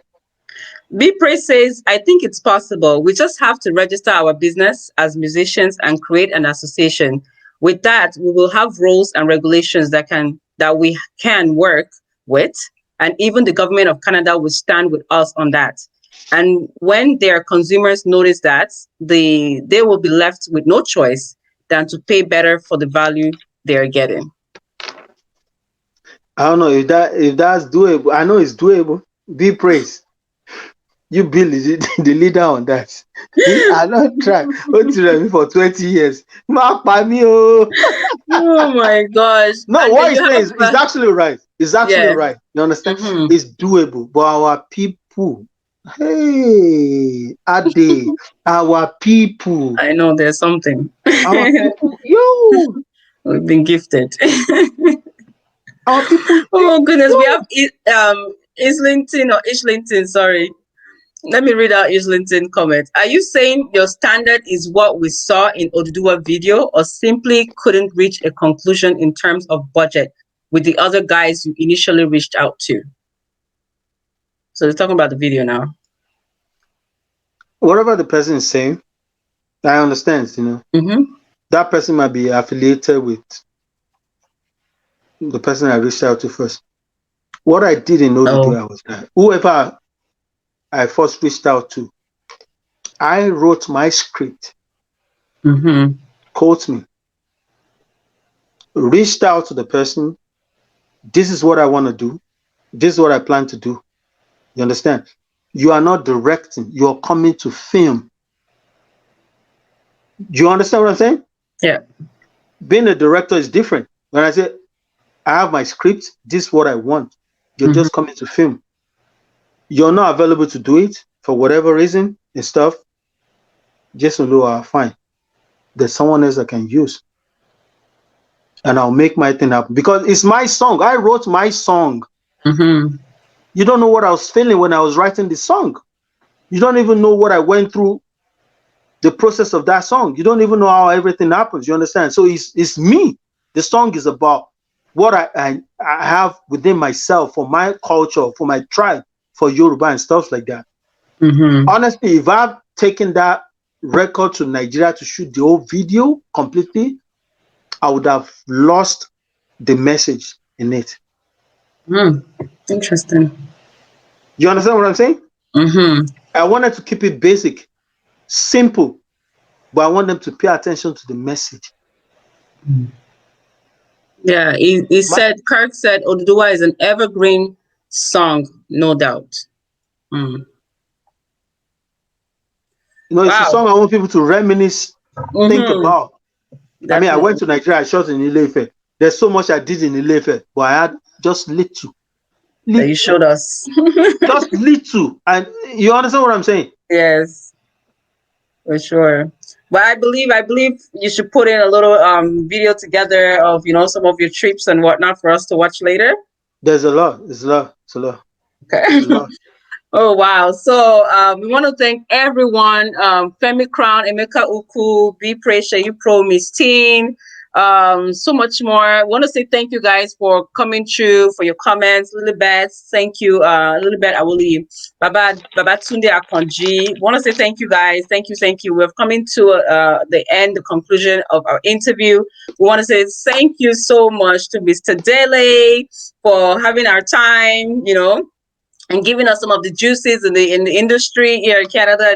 B Praise says, I think it's possible. We just have to register our business as musicians and create an association. With that, we will have rules and regulations that we can work with, and even the government of Canada will stand with us on that. And when their consumers notice that, they will be left with no choice than to pay better for the value they're getting. I don't know if that's doable. I know it's doable. Be praised. You be the leader on that. I don't try. What you for 20 years? Ma pa mi o. Oh my gosh. No, And then what you he's saying have, is actually right. It's actually yeah. right. You understand? Mm-hmm. It's doable. But our people, hey, Ade, our people, I know there's something. our people, yo, We've been gifted. our people, Oh goodness, we have yo. Islington or Islington, sorry. Let me read out Islington comment. Are you saying your standard is what we saw in Oduduwa video or simply couldn't reach a conclusion in terms of budget with the other guys you initially reached out to? So they're talking about the video now. Whatever the person is saying, I understand, Mm-hmm. That person might be affiliated with the person I reached out to first. What I did in Oduduwa was that whoever I first reached out to, I wrote my script, quote me, reached out to the person. This is what I want to do. This is what I plan to do. You understand? You are not directing. You are coming to film. Do you understand what I'm saying? Yeah. Being a director is different. When I say, I have my script, this is what I want. You're just coming to film. You're not available to do it for whatever reason and stuff. Just know, fine. There's someone else I can use. And I'll make my thing happen. Because it's my song. I wrote my song. You don't know what I was feeling when I was writing the song. You don't even know what I went through, the process of that song. You don't even know how everything happens. You understand? So it's me. The song is about what I have within myself, for my culture, for my tribe, for Yoruba and stuff like that. Honestly, if I've taken that record to Nigeria to shoot the whole video completely, I would have lost the message in it. Interesting. You understand what I'm saying? I wanted to keep it basic, simple, but I want them to pay attention to the message. Yeah, Kirk said Oduduwa is an evergreen song, no doubt. You know, it's a song I want people to reminisce, think about. Definitely. I mean, I went to Nigeria, I shot in Ile-Ife. There's so much I did in Ile-Ife, but I had just little. That you showed us. Just little. And you understand what I'm saying? Yes, for sure. But I believe you should put in a little video together of, you know, some of your trips and whatnot for us to watch later. There's a lot. It's a lot. Okay. It's a lot. Oh, wow. So we want to thank everyone. Femi Crown, Emeka Uku, B Pressure, You Pro, Miss Teen, so much more. I want to say thank you guys for coming through, for your comments. Lilibet, thank you. Lilibet Awuli, Babatunde Akonji. Want to say thank you guys. Thank you. We're coming to the conclusion of our interview. We want to say thank you so much to Mr. Dele for having our time, you know, and giving us some of the juices in the industry here in Canada.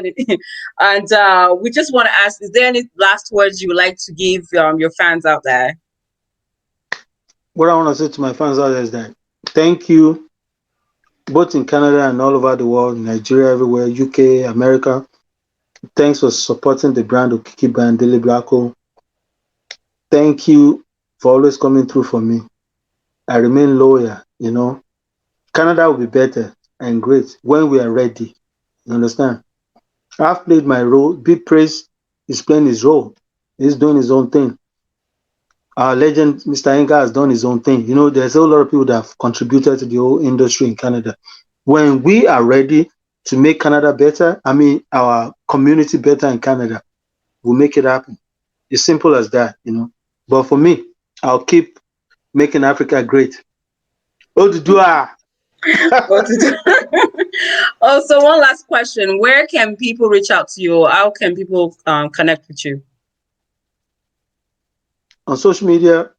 And we just want to ask, is there any last words you would like to give your fans out there? What I want to say to my fans out there is that thank you, both in Canada and all over the world, Nigeria, everywhere, UK, America. Thanks for supporting the brand of Kiki Band, Daily Blacko. Thank you for always coming through for me. I remain loyal, you know. Canada will be better and great when we are ready. You understand? I've played my role. Big Praise is playing his role. He's doing his own thing. Our legend, Mr. Enga, has done his own thing. You know, there's a lot of people that have contributed to the whole industry in Canada. When we are ready to make Canada better, I mean, our community better in Canada, we'll make it happen. It's simple as that, you know. But for me, I'll keep making Africa great. Oduduwa. Also, one last question. Where can people reach out to you? How can people connect with you? On social media,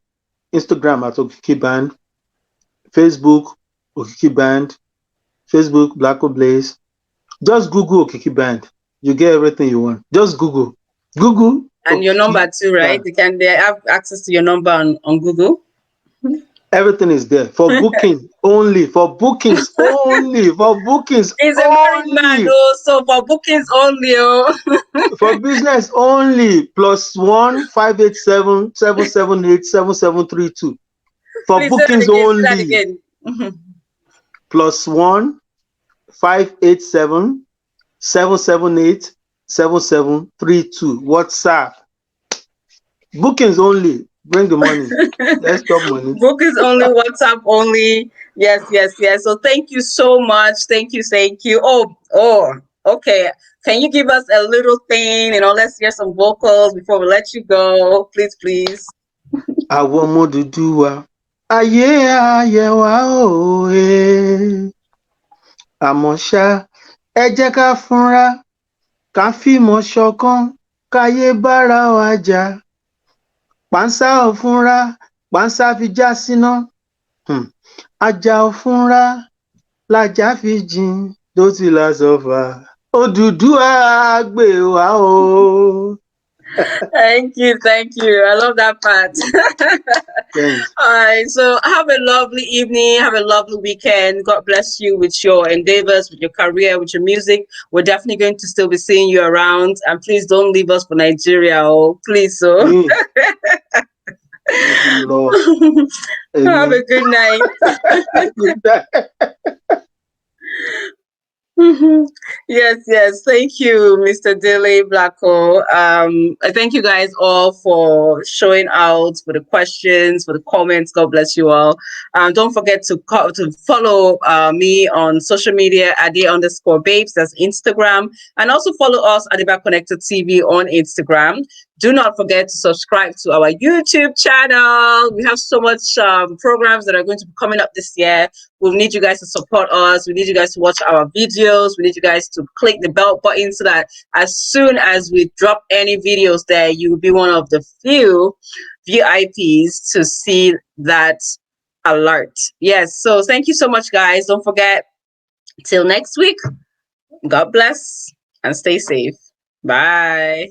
Instagram at Okiki Band, Facebook, Okiki Band, Facebook, Blacko Blaze. Just Google Okiki Band. You get everything you want. Just Google. Google. And your number too, right? They have access to your number on Google. Everything is there for booking only. For bookings only. For bookings He's only. A married man, oh, so for bookings only. Oh. For business only. +1 587 778 7732. For Please bookings say that again. +1 587 778 7732. WhatsApp. Bookings only. Bring the money. Let's talk money. Bookings only, WhatsApp only. Yes. So thank you so much. Thank you. Oh, okay. Can you give us a little thing? You know, let's hear some vocals before we let you go. Please. Àwọn ọmọ Odùduwà. Ayé wa òye. Àmọ́ ṣá, ẹ jẹ́ ká fúnra, ká fìmọ̀ ṣọ̀kan, káyé bára wa jà. Pàǹsá ò fúnra, pàǹsá fi já síná. Ajá ò fúnra lajá fi jìn tó ti la sọ́fà. Odùduwà gbè wá o. Thank you, thank you. I love that part. Thanks. All right, so have a lovely evening, have a lovely weekend. God bless you with your endeavors, with your career, with your music. We're definitely going to still be seeing you around, and please don't leave us for Nigeria. Oh, please, so Mi mo ti lọ èmi. have a good night. Good night. Mhm. Yes, yes. Thank you, Mr. Dilly Blacko. I thank you guys all for showing out, for the questions, for the comments. God bless you all. Don't forget to follow me on social media at @the_babes. That's Instagram, and also follow us at the Back Connected TV on Instagram. Do not forget to subscribe to our YouTube channel. We have so much programs that are going to be coming up this year. We need you guys to support us. We need you guys to watch our videos. We need you guys to click the bell button so that as soon as we drop any videos there, you will be one of the few VIPs to see that alert. Yes. So thank you so much, guys. Don't forget, till next week, God bless and stay safe. Bye.